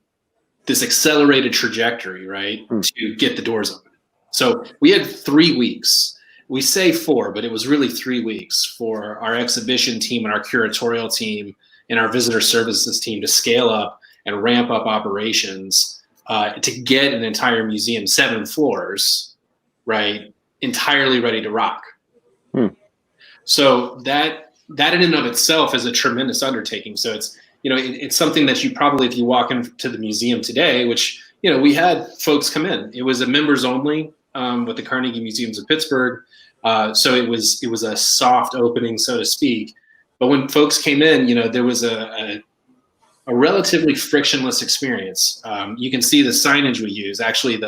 this accelerated trajectory, right, to get the doors open. So we had 3 weeks. We say 4, but it was really 3 weeks for our exhibition team and our curatorial team and our visitor services team to scale up and ramp up operations to get an entire museum, 7 floors, right, entirely ready to rock. So that in and of itself is a tremendous undertaking. So it's, you know, it's something that you probably, if you walk into the museum today, which, you know, we had folks come in. It was a members only with the Carnegie Museums of Pittsburgh. So it was a soft opening, so to speak. But when folks came in, you know, there was a relatively frictionless experience. You can see the signage we use. Actually,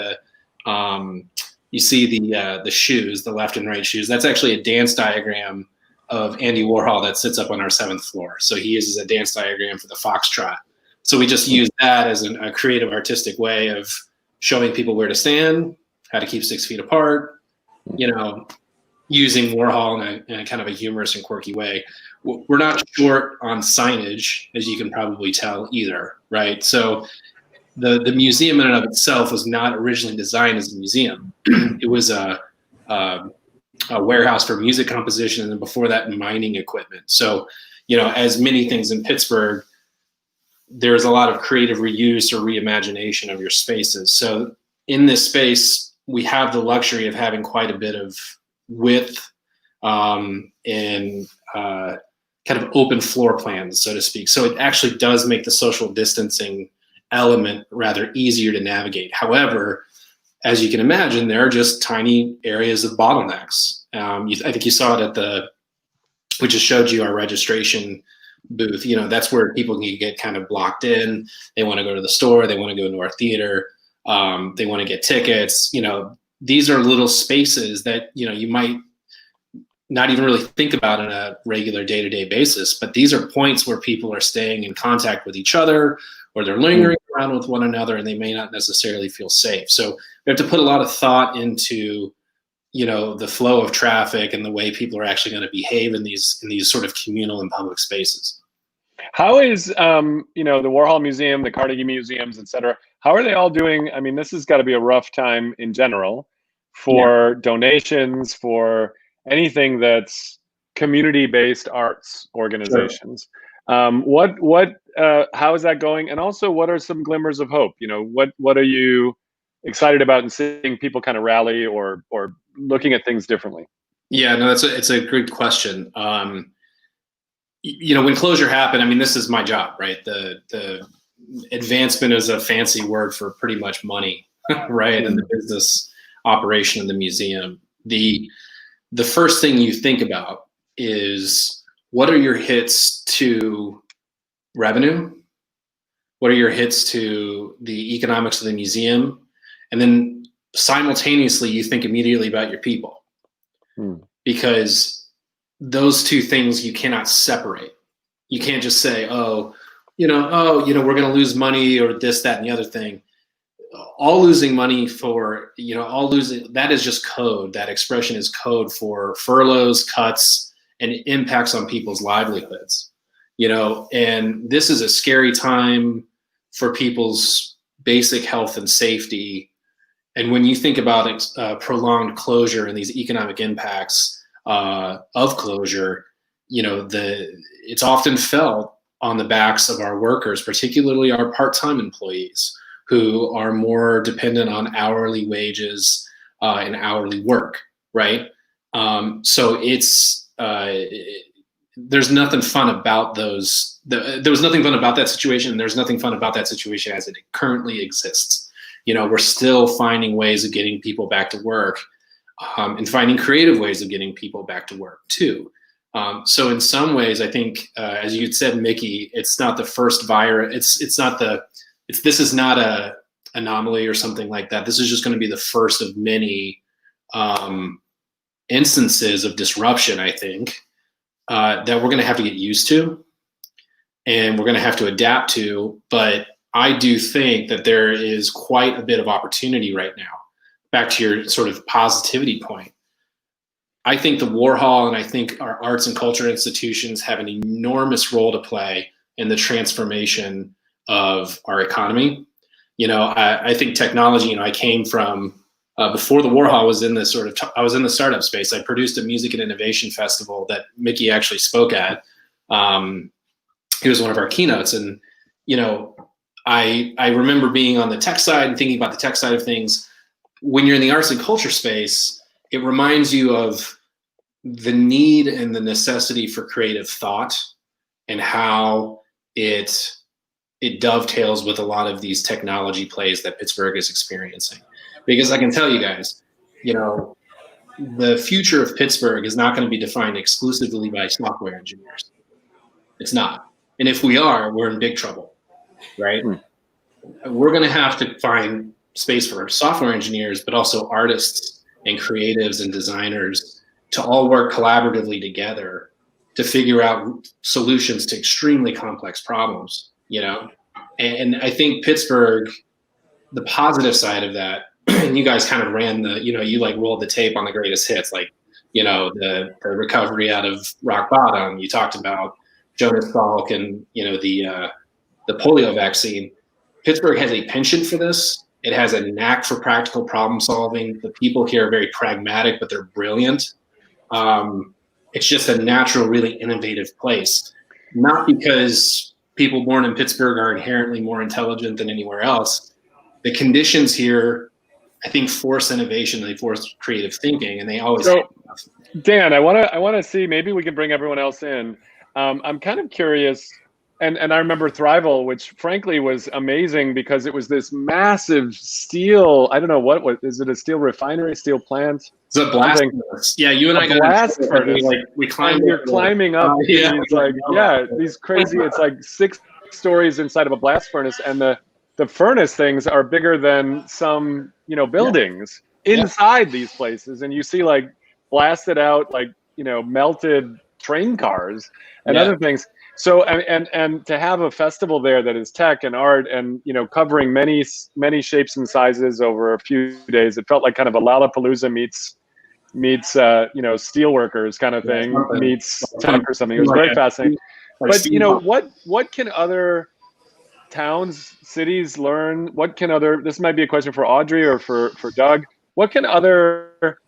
you see the shoes, the left and right shoes. That's actually a dance diagram of Andy Warhol that sits up on our 7th floor. So he uses a dance diagram for the foxtrot. So we just use that as a creative, artistic way of showing people where to stand, how to keep 6 feet apart, you know, using Warhol in a kind of a humorous and quirky way. We're not short on signage, as you can probably tell either, right? So the museum in and of itself was not originally designed as a museum. It was a warehouse for music composition, and before that, mining equipment. So, you know, as many things in Pittsburgh, there's a lot of creative reuse or reimagination of your spaces. So in this space, we have the luxury of having quite a bit of width and kind of open floor plans, so to speak. So it actually does make the social distancing element rather easier to navigate. However, as you can imagine, there are just tiny areas of bottlenecks. I think you saw it we just showed you our registration booth. You know, that's where people can get kind of blocked in. They want to go to the store. They want to go into our theater. They want to get tickets. You know, these are little spaces that, you know, you might not even really think about on a regular day-to-day basis, but these are points where people are staying in contact with each other, or they're lingering around with one another, and they may not necessarily feel safe. So we have to put a lot of thought into, you know, the flow of traffic and the way people are actually going to behave in these sort of communal and public spaces. How is, you know, the Warhol Museum, the Carnegie Museums, et cetera, how are they all doing? I mean, this has got to be a rough time in general for donations, for anything that's community-based arts organizations. Sure. How is that going? And also, what are some glimmers of hope? You know, what are you excited about in seeing people kind of rally or looking at things differently? Yeah, no, it's a great question. You know, when closure happened, I mean, this is my job, right? The advancement is a fancy word for pretty much money, right? And the business operation of the museum. The first thing you think about is, what are your hits to revenue? What are your hits to the economics of the museum? And then simultaneously, you think immediately about your people, because those two things you cannot separate. You can't just say, we're going to lose money or this, that, and the other thing. All losing money for, that is just code. That expression is code for furloughs, cuts, and impacts on people's livelihoods. And this is a scary time for people's basic health and safety. And when you think about prolonged closure and these economic impacts of closure, it's often felt on the backs of our workers, particularly our part-time employees, who are more dependent on hourly wages and hourly work, right? So there's nothing fun about those. There was nothing fun about that situation, and there's nothing fun about that situation as it currently exists. We're still finding ways of getting people back to work, and finding creative ways of getting people back to work too. So in some ways, I think, as you said, Mickey, it's not the first virus. This is not a anomaly or something like that. This is just going to be the first of many instances of disruption, I think, that we're going to have to get used to, and we're going to have to adapt to. But I do think that there is quite a bit of opportunity right now. Back to your sort of positivity point, I think the Warhol and I think our arts and culture institutions have an enormous role to play in the transformation of our economy. I think technology, I came from, before the Warhol, was in this I was in the startup space. I produced a music and innovation festival that Mickey actually spoke at. He was one of our keynotes. And, I remember being on the tech side and thinking about the tech side of things. When you're in the arts and culture space, it reminds you of the need and the necessity for creative thought and how it dovetails with a lot of these technology plays that Pittsburgh is experiencing. Because I can tell you guys, the future of Pittsburgh is not going to be defined exclusively by software engineers. It's not. And if we are, we're in big trouble, right? We're going to have to find space for software engineers, but also artists and creatives and designers to all work collaboratively together to figure out solutions to extremely complex problems, And I think Pittsburgh, the positive side of that, and you guys kind of ran you rolled the tape on the greatest hits, the recovery out of rock bottom. You talked about Jonas Salk and, the polio vaccine. Pittsburgh has a penchant for this. It has a knack for practical problem solving. The people here are very pragmatic, but they're brilliant. It's just a natural, really innovative place. Not because people born in Pittsburgh are inherently more intelligent than anywhere else. The conditions here, I think, force innovation. They force creative thinking, and they always have. Dan, I want to see, maybe we can bring everyone else in. I'm kind of curious. And I remember Thrival, which frankly was amazing because it was this massive steel, I don't know, is it a steel refinery, steel plant? It's a blast furnace. Yeah, you and I got blast furnace. We climbed. You're climbing up these crazy, it's like 6 stories inside of a blast furnace, and the furnace things are bigger than some, buildings inside these places. And you see blasted out, melted train cars and other things. So and to have a festival there that is tech and art and covering many shapes and sizes over a few days, it felt like kind of a Lollapalooza meets steelworkers kind of thing meets tech or something. It was very fascinating. But what can other towns, cities learn? What can other? This might be a question for Audrey or for Doug. What can other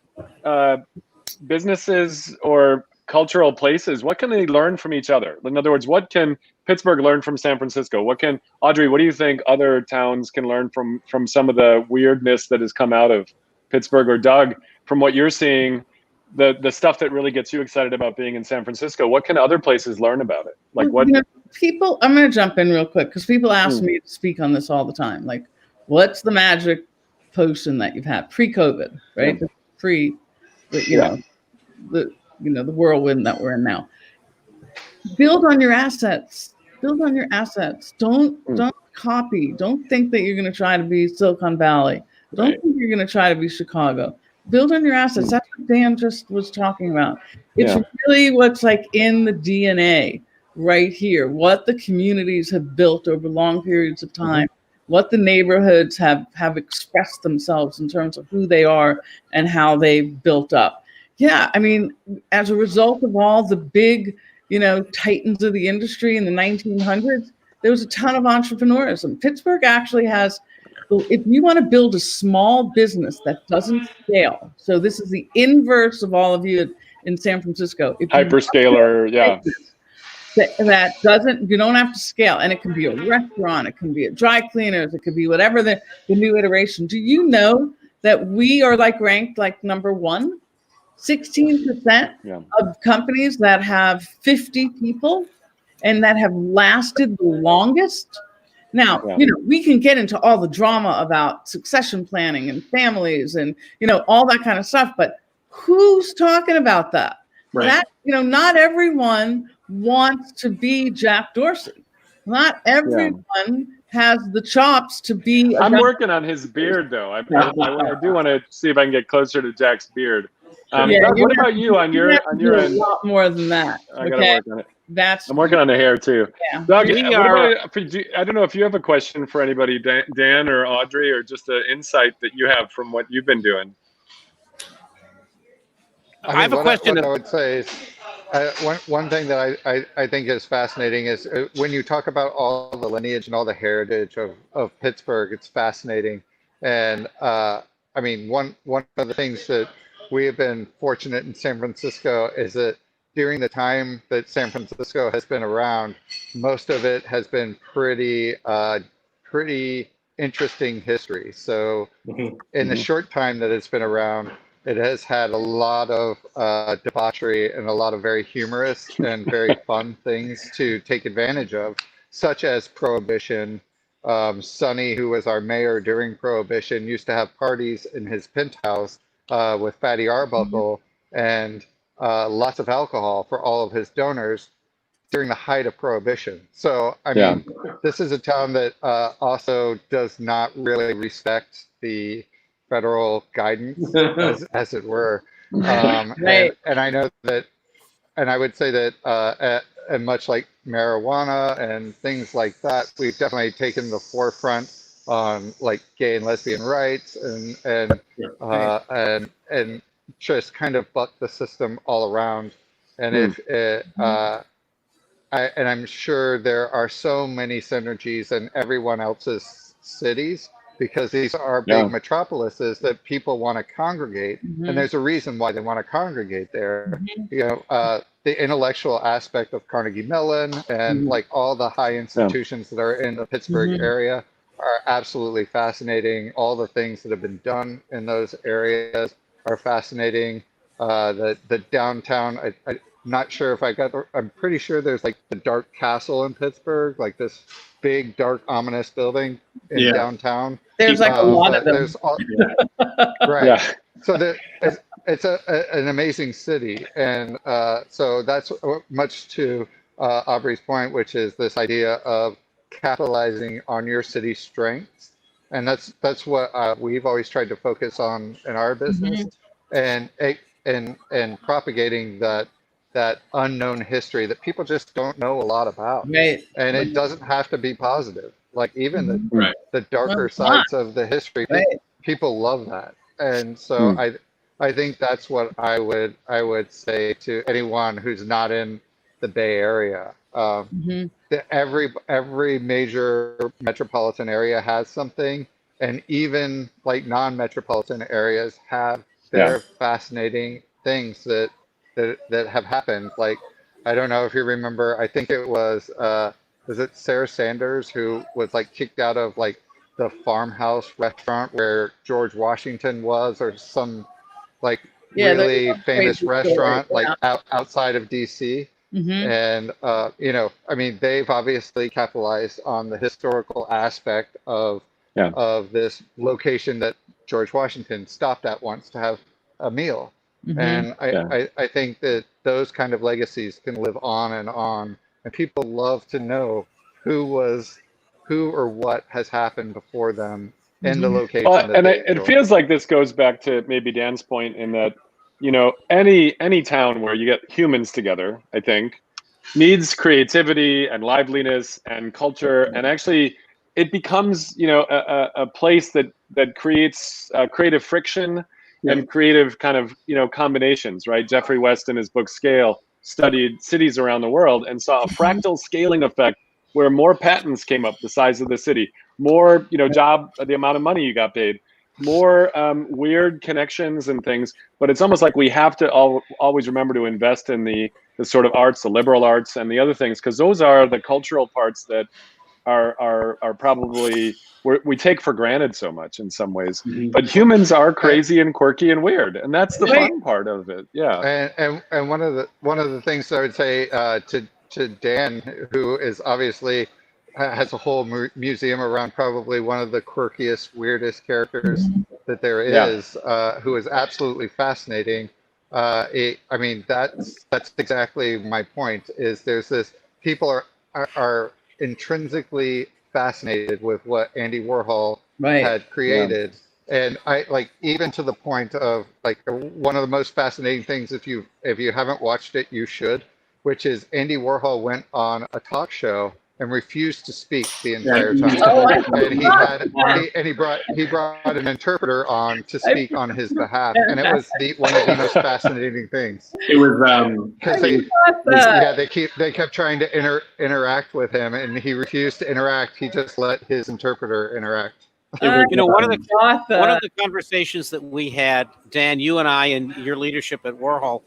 businesses or cultural places, what can they learn from each other? In other words, what can Pittsburgh learn from San Francisco? Audrey, what do you think other towns can learn from some of the weirdness that has come out of Pittsburgh? Or Doug, from what you're seeing, the stuff that really gets you excited about being in San Francisco, what can other places learn about it? People, I'm going to jump in real quick because people ask me to speak on this all the time. What's the magic potion that you've had pre-COVID, right? The whirlwind that we're in now. Build on your assets. Don't copy. Don't think that you're going to try to be Silicon Valley. Don't think you're going to try to be Chicago. Build on your assets. That's what Dan just was talking about. It's really what's in the DNA right here. What the communities have built over long periods of time. What the neighborhoods have expressed themselves in terms of who they are and how they've built up. Yeah, I mean, as a result of all the big, titans of the industry in the 1900s, there was a ton of entrepreneurism. Pittsburgh actually has, if you want to build a small business that doesn't scale, so this is the inverse of all of you in San Francisco. Hyperscaler, That doesn't, you don't have to scale. And it can be a restaurant, it can be a dry cleaners, it could be whatever the new iteration. Do you know that we are ranked number 1? 16% of companies that have 50 people and that have lasted the longest Now, we can get into all the drama about succession planning and families and, all that kind of stuff, but who's talking about that? Right. That, not everyone wants to be Jack Dorsey. Not everyone has the chops to be. I'm working on his beard, though. I do want to see if I can get closer to Jack's beard. Doug, what about you on your end? A lot more than that. I gotta work on it. I'm working on the hair too. Yeah. Doug, I don't know if you have a question for anybody, Dan or Audrey, or just an insight that you have from what you've been doing. I have a question. What I would say is, one thing that I think is fascinating is when you talk about all the lineage and all the heritage of Pittsburgh, it's fascinating. And one of the things that we have been fortunate in San Francisco is that during the time that San Francisco has been around, most of it has been pretty interesting history. So in the short time that it's been around, it has had a lot of debauchery and a lot of very humorous and very fun things to take advantage of, such as Prohibition. Sonny, who was our mayor during Prohibition, used to have parties in his penthouse with Fatty Arbuckle and lots of alcohol for all of his donors during the height of Prohibition. So, I mean, this is a town that also does not really respect the federal guidance, as it were. Right. And I know that, and I would say that, and much like marijuana and things like that, we've definitely taken the forefront on like gay and lesbian rights and just kind of buck the system all around. And I'm sure there are so many synergies in everyone else's cities, because these are big metropolises that people want to congregate, and there's a reason why they want to congregate there. The intellectual aspect of Carnegie Mellon and like all the high institutions that are in the Pittsburgh area are absolutely fascinating. All the things that have been done in those areas are fascinating. The downtown, I'm not sure if I'm pretty sure there's like the Dark Castle in Pittsburgh, like this big, dark, ominous building in downtown. There's like a lot of them. There's right. Yeah. So it's an amazing city. And so that's much to Aubrey's point, which is this idea of capitalizing on your city's strengths. And that's what we've always tried to focus on in our business, and propagating that unknown history that people just don't know a lot about. Right. And it doesn't have to be positive. Like even the darker sides of the history, people love that. And so I think that's what I would say to anyone who's not in the Bay Area. That every major metropolitan area has something, and even like non-metropolitan areas have their fascinating things that have happened. Like, I don't know if you remember, I think it was it Sarah Sanders who was like kicked out of like the Farmhouse restaurant where George Washington was, or some like really famous restaurant like outside of DC. And I mean, they've obviously capitalized on the historical aspect of this location that George Washington stopped at once to have a meal. And I think that those kind of legacies can live on, and people love to know who or what has happened before them in the location. And it feels like this goes back to maybe Dan's point in that, any town where you get humans together, I think, needs creativity and liveliness and culture, and actually it becomes, a place that creates creative friction and creative kind of, combinations, right? Jeffrey West in his book Scale studied cities around the world and saw a fractal scaling effect where more patents came up the size of the city, more, the amount of money you got paid, more weird connections and things. But it's almost like we have to always remember to invest in the sort of arts, the liberal arts and the other things, because those are the cultural parts that are probably we take for granted so much in some ways. But humans are crazy and quirky and weird, and that's the fun part of it. And one of the things I would say to Dan, who is obviously has a whole museum around probably one of the quirkiest, weirdest characters that there is, who is absolutely fascinating. I mean, that's exactly my point. Is there's this people are intrinsically fascinated with what Andy Warhol had created, and I like even to the point of like one of the most fascinating things. If you haven't watched it, you should. Which is Andy Warhol went on a talk show and refused to speak the entire time. And he brought an interpreter on to speak on his behalf, and it was one of the most fascinating things. It was because they kept trying to interact with him, and he refused to interact. He just let his interpreter interact. You know, one of the conversations that we had, Dan, you and I, and your leadership at Warhol,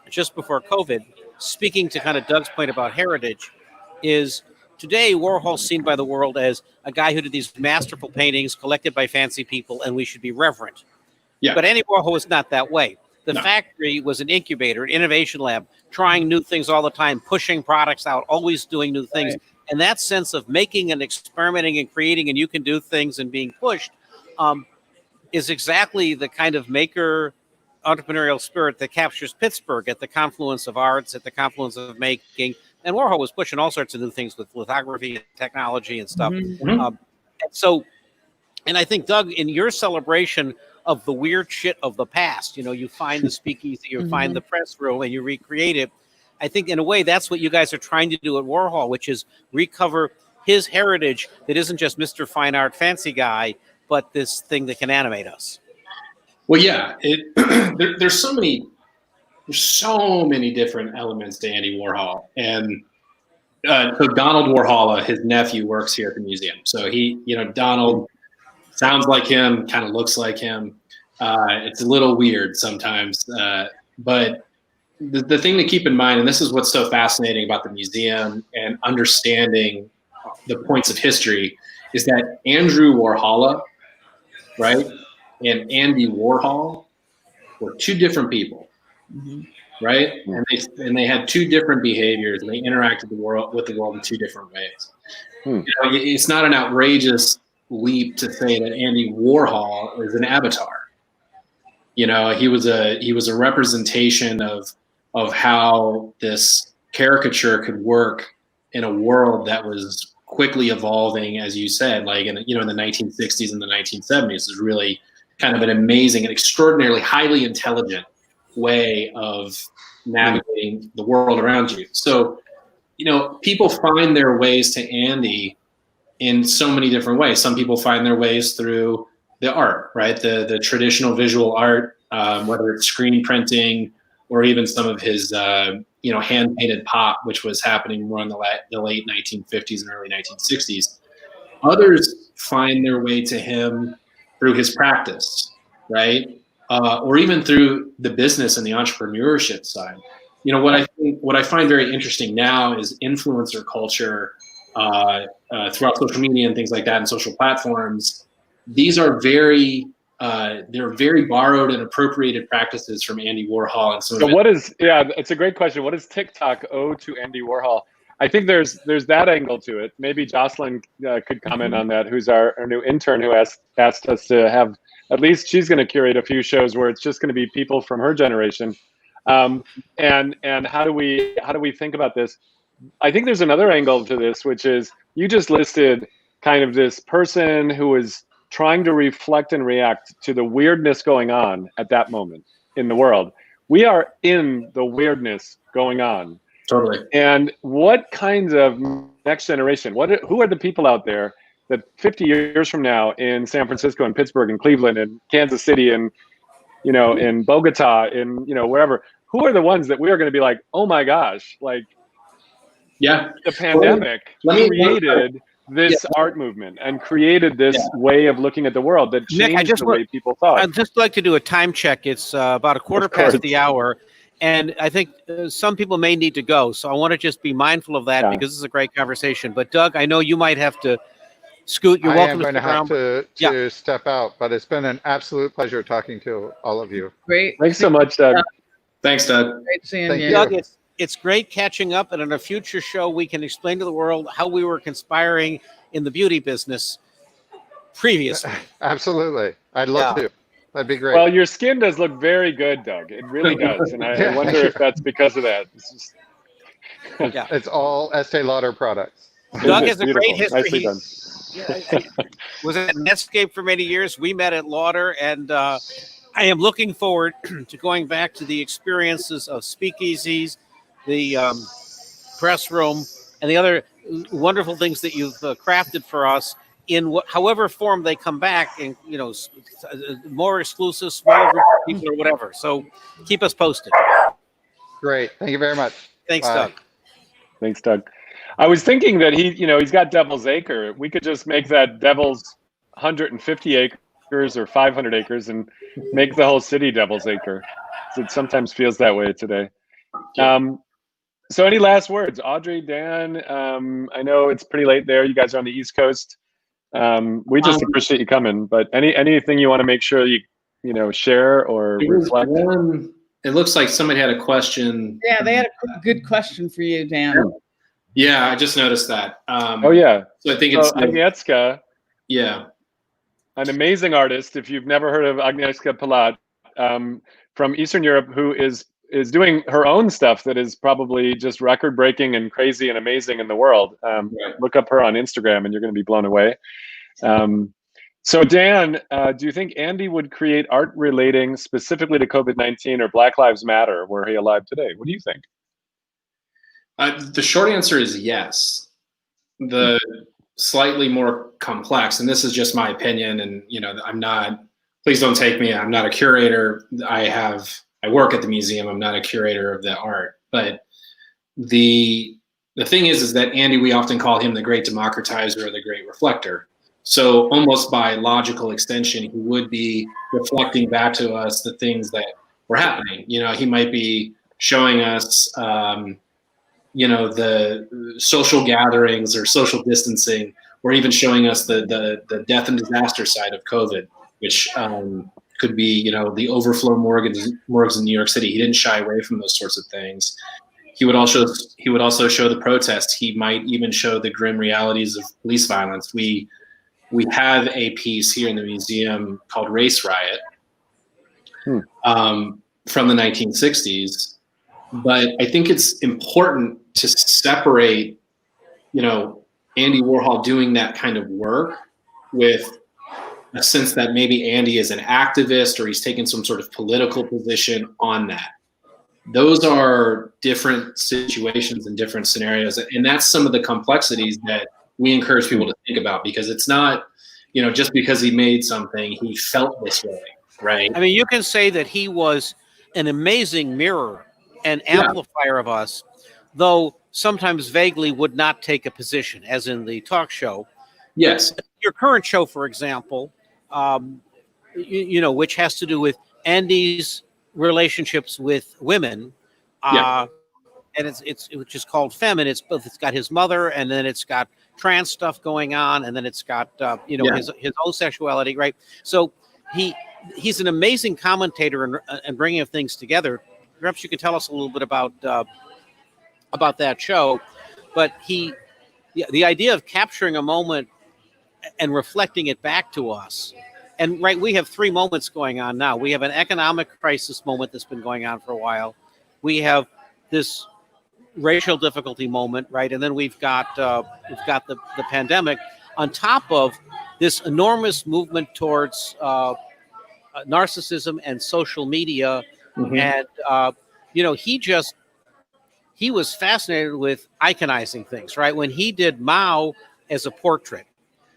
just before COVID, speaking to kind of Doug's point about heritage, is today Warhol's seen by the world as a guy who did these masterful paintings collected by fancy people, and we should be reverent. Yeah. But Andy Warhol was not that way. The factory was an incubator, an innovation lab, trying new things all the time, pushing products out, always doing new things. Right. And that sense of making and experimenting and creating, and you can do things and being pushed, is exactly the kind of maker entrepreneurial spirit that captures Pittsburgh at the confluence of arts, at the confluence of making. And Warhol was pushing all sorts of new things with lithography and technology and stuff. And I think, Doug, in your celebration of the weird shit of the past, you know, you find the speakeasy, you find the press room, and you recreate it. I think in a way that's what you guys are trying to do at Warhol, which is recover his heritage that isn't just Mr. Fine Art Fancy Guy, but this thing that can animate us. Well, yeah, there's so many different elements to Andy Warhol, and so Donald Warhol, his nephew, works here at the museum. So Donald sounds like him, kind of looks like him. It's a little weird sometimes, but the thing to keep in mind, and this is what's so fascinating about the museum and understanding the points of history, is that Andrew Warhol, right, and Andy Warhol were two different people, right? And they had two different behaviors, and they interacted with the world in two different ways. You know, it's not an outrageous leap to say that Andy Warhol is an avatar. You know, he was a representation of how this caricature could work in a world that was quickly evolving, as you said, like in the 1960s and the 1970s. Is really kind of an amazing and extraordinarily highly intelligent way of navigating the world around you. So, you know, people find their ways to Andy in so many different ways. Some people find their ways through the art, right? The traditional visual art, whether it's screen printing or even some of his, hand-painted pop, which was happening more in the late 1950s and early 1960s. Others find their way to him through his practice, right? Or even through the business and the entrepreneurship side. You know, what I find very interesting now is influencer culture throughout social media and things like that, and social platforms. These are they're very borrowed and appropriated practices from Andy Warhol. And so it's a great question. What does TikTok owe to Andy Warhol? I think there's that angle to it. Maybe Jocelyn could comment on that, who's our new intern who asked us to have, at least she's going to curate a few shows where it's just going to be people from her generation. And how do we think about this? I think there's another angle to this, which is you just listed kind of this person who is trying to reflect and react to the weirdness going on at that moment in the world. We are in the weirdness going on. Totally. And what kinds of next generation, who are the people out there that 50 years from now in San Francisco and Pittsburgh and Cleveland and Kansas City and, in Bogota and, wherever, who are the ones that we are going to be like, oh my gosh, like, yeah, the pandemic created this art movement and created this way of looking at the world that changed the way people thought. I'd just like to do a time check. It's about a quarter past the hour. And I think some people may need to go. So I want to just be mindful of that because this is a great conversation. But Doug, I know you might have to scoot. You're welcome to stick around. I am going to have to step out, but it's been an absolute pleasure talking to all of you. Great. Thanks so much, Doug. Thanks, Doug. Great seeing you. Doug, it's great catching up, and in a future show, we can explain to the world how we were conspiring in the beauty business previously. Absolutely. I'd love to. That'd be great. Well, your skin does look very good, Doug. It really does. And I wonder if that's because of that. It's just... It's all Estee Lauder products. Doug has a great history. Nicely done. Was at Netscape for many years. We met at Lauder, and I am looking forward to going back to the experiences of Speakeasies, the press room, and the other wonderful things that you've crafted for us in however form they come back, in more exclusive, smaller group of people or whatever. So keep us posted. Great. Thank you very much. Thanks, Doug. Thanks, Doug. I was thinking that he's got Devil's Acre. We could just make that Devil's 150 acres or 500 acres and make the whole city Devil's Acre. It sometimes feels that way today. So any last words? Audrey, Dan, I know it's pretty late there. You guys are on the East Coast. We just appreciate you coming, but anything you want to make sure you share or reflect? It looks like somebody had a question. Yeah, they had a good question for you, Dan. Yeah, I just noticed that. Oh yeah. So I think it's Agnieszka. Yeah. An amazing artist. If you've never heard of Agnieszka Palat, from Eastern Europe, who is doing her own stuff that is probably just record breaking and crazy and amazing in the world. Look up her on Instagram and you're going to be blown away. So Dan, do you think Andy would create art relating specifically to COVID-19 or Black Lives Matter were he alive today? What do you think? The short answer is yes. The slightly more complex, and this is just my opinion, and please don't take me, I'm not a curator. I work at the museum. I'm not a curator of the art. But the thing is that Andy, we often call him the great democratizer or the great reflector. So almost by logical extension, he would be reflecting back to us the things that were happening. He might be showing us, the social gatherings or social distancing, or even showing us the death and disaster side of COVID, which could be, the overflow morgues in New York City. He didn't shy away from those sorts of things. He would also show the protests. He might even show the grim realities of police violence. We have a piece here in the museum called Race Riot from the 1960s. But I think it's important to separate, Andy Warhol doing that kind of work with a sense that maybe Andy is an activist or he's taken some sort of political position on that. Those are different situations and different scenarios. And that's some of the complexities that we encourage people to think about, because it's not, just because he made something, he felt this way, right? I mean, you can say that he was an amazing mirror and amplifier of us, though sometimes vaguely would not take a position, as in the talk show. Yes. Your current show, for example, which has to do with Andy's relationships with women, and it's which is called Femme, and it's got his mother, and then it's got trans stuff going on, and then it's got his own sexuality, right? So he's an amazing commentator and bringing of things together. Perhaps you could tell us a little bit about that show, but the idea of capturing a moment and reflecting it back to us. And we have three moments going on now. We have an economic crisis moment that's been going on for a while. We have this racial difficulty moment, right? And then we've got the pandemic on top of this enormous movement towards narcissism and social media. And he was fascinated with iconizing things, right? When he did Mao as a portrait,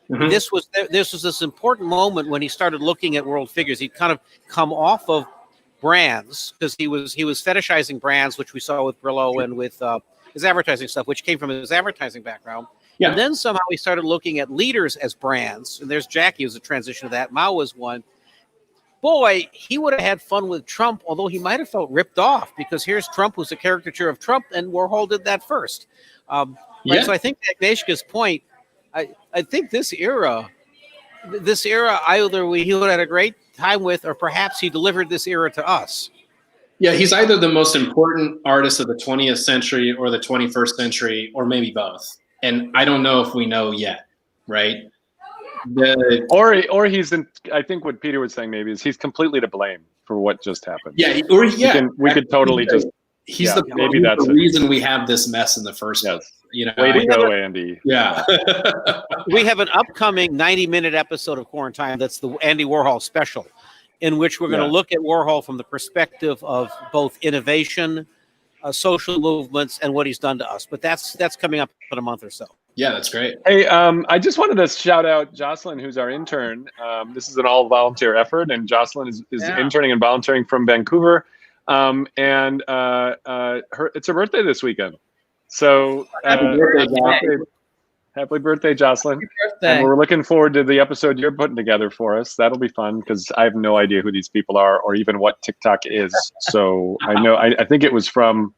this was this important moment when he started looking at world figures. He'd kind of come off of brands because he was fetishizing brands, which we saw with Brillo and with his advertising stuff, which came from his advertising background. Yeah. And then somehow he started looking at leaders as brands. And there's Jackie, who's a transition of that. Mao was one. Boy, he would have had fun with Trump, although he might have felt ripped off, because here's Trump, who's a caricature of Trump, and Warhol did that first. Right? So I think Agnieszka's point, I think this era, either he would have had a great time with, or perhaps he delivered this era to us. Yeah, he's either the most important artist of the 20th century or the 21st century, or maybe both. And I don't know if we know yet, right? Or he's in. I think what Peter was saying maybe is he's completely to blame for what just happened. Yeah, we could totally just. He's the reason we have this mess in the first place. You know, way to go, Andy. Yeah. We have an upcoming 90-minute episode of Quarantine that's the Andy Warhol special, in which we're going to look at Warhol from the perspective of both innovation, social movements, and what he's done to us. But that's coming up in a month or so. Yeah, that's great. Hey, I just wanted to shout out Jocelyn, who's our intern. This is an all-volunteer effort, and Jocelyn is interning and volunteering from Vancouver. It's her birthday this weekend. So happy birthday, Jocelyn. Happy birthday. And we're looking forward to the episode you're putting together for us. That'll be fun because I have no idea who these people are or even what TikTok is. So I think it was from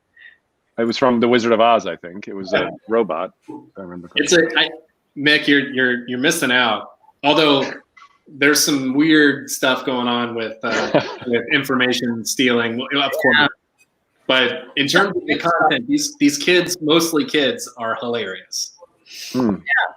The Wizard of Oz. I think it was a robot. If I remember correctly. Mick, you're missing out. Although there's some weird stuff going on with information stealing, of course. But in terms of the content, these kids, mostly kids, are hilarious.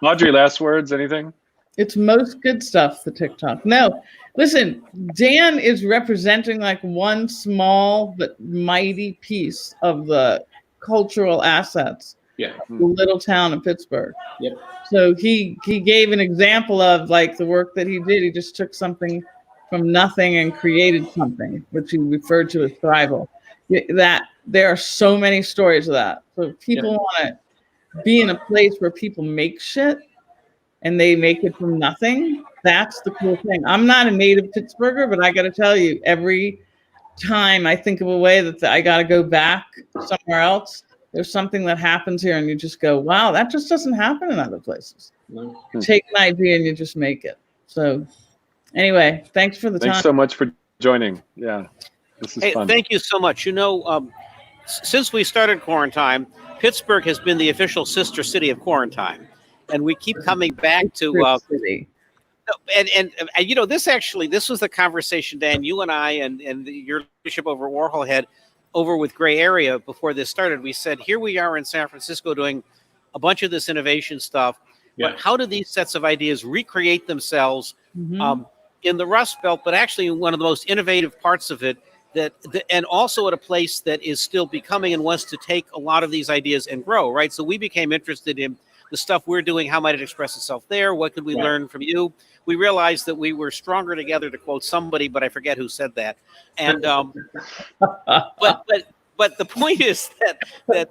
Audrey, last words, anything? It's most good stuff, the TikTok. No, listen, Dan is representing like one small but mighty piece of the cultural assets of the little town of Pittsburgh. Yep. So he gave an example of like the work that he did. He just took something from nothing and created something, which he referred to as thrival. That there are so many stories of that. So if people want to be in a place where people make shit and they make it from nothing, that's the cool thing. I'm not a native Pittsburgher, but I got to tell you, every time I think of a way that I got to go back somewhere else, there's something that happens here and you just go, wow, that just doesn't happen in other places. Take an idea and you just make it. So anyway, thanks for the time. Thanks so much for joining. Yeah. This is fun. Thank you so much. You know, since we started Quarantine, Pittsburgh has been the official sister city of Quarantine, and we keep coming back to. And you know, this was the conversation, Dan, you and I and your leadership over Warhol had over with Gray Area before this started. We said, here we are in San Francisco doing a bunch of this innovation stuff, but how do these sets of ideas recreate themselves in the Rust Belt, but actually one of the most innovative parts of it, and also at a place that is still becoming and wants to take a lot of these ideas and grow, right? So we became interested in the stuff we're doing. How might it express itself there? What could we learn from you? We realized that we were stronger together, to quote somebody, but I forget who said that. And but the point is that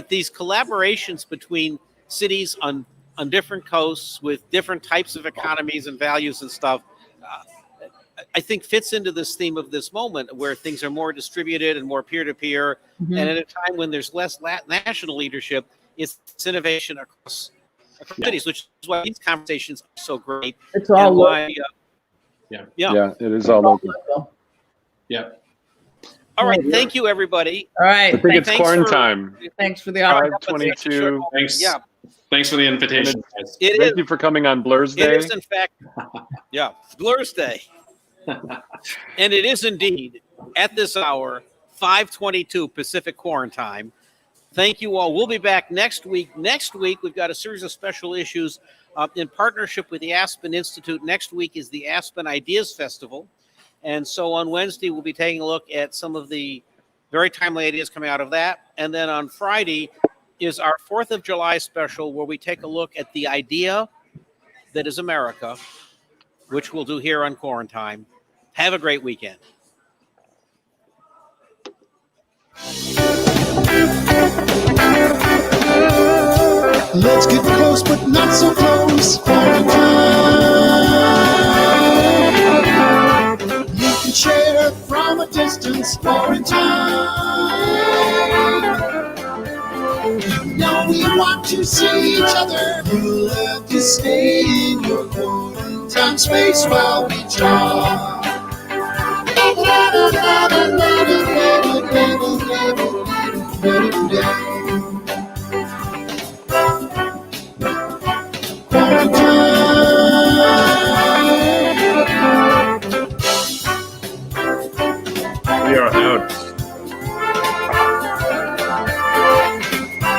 these collaborations between cities on different coasts with different types of economies and values and stuff, I think fits into this theme of this moment where things are more distributed and more peer-to-peer. And at a time when there's less national leadership, it's innovation across cities, which is why these conversations are so great. It's all local. It is all local. Yeah. All right. Thank you, everybody. All right. I think it's Quarantine. Thanks for the offer. 5:22. Thanks. Yeah. Thanks for the invitation, guys. Thank you for coming on Blur's Day. It is, in fact, Blur's Day. And it is indeed, at this hour, 5:22 Pacific Quarantine. Thank you all. We'll be back next week. Next week, we've got a series of special issues in partnership with the Aspen Institute. Next week is the Aspen Ideas Festival. And so on Wednesday, we'll be taking a look at some of the very timely ideas coming out of that. And then on Friday is our 4th of July special, where we take a look at the idea that is America, which we'll do here on Quarantine. Have a great weekend. Let's get close, but not so close. Quarantine. You can share from a distance. Quarantine. Now we want to see each other. You'll have to stay in your quarantine space while we talk. we are out.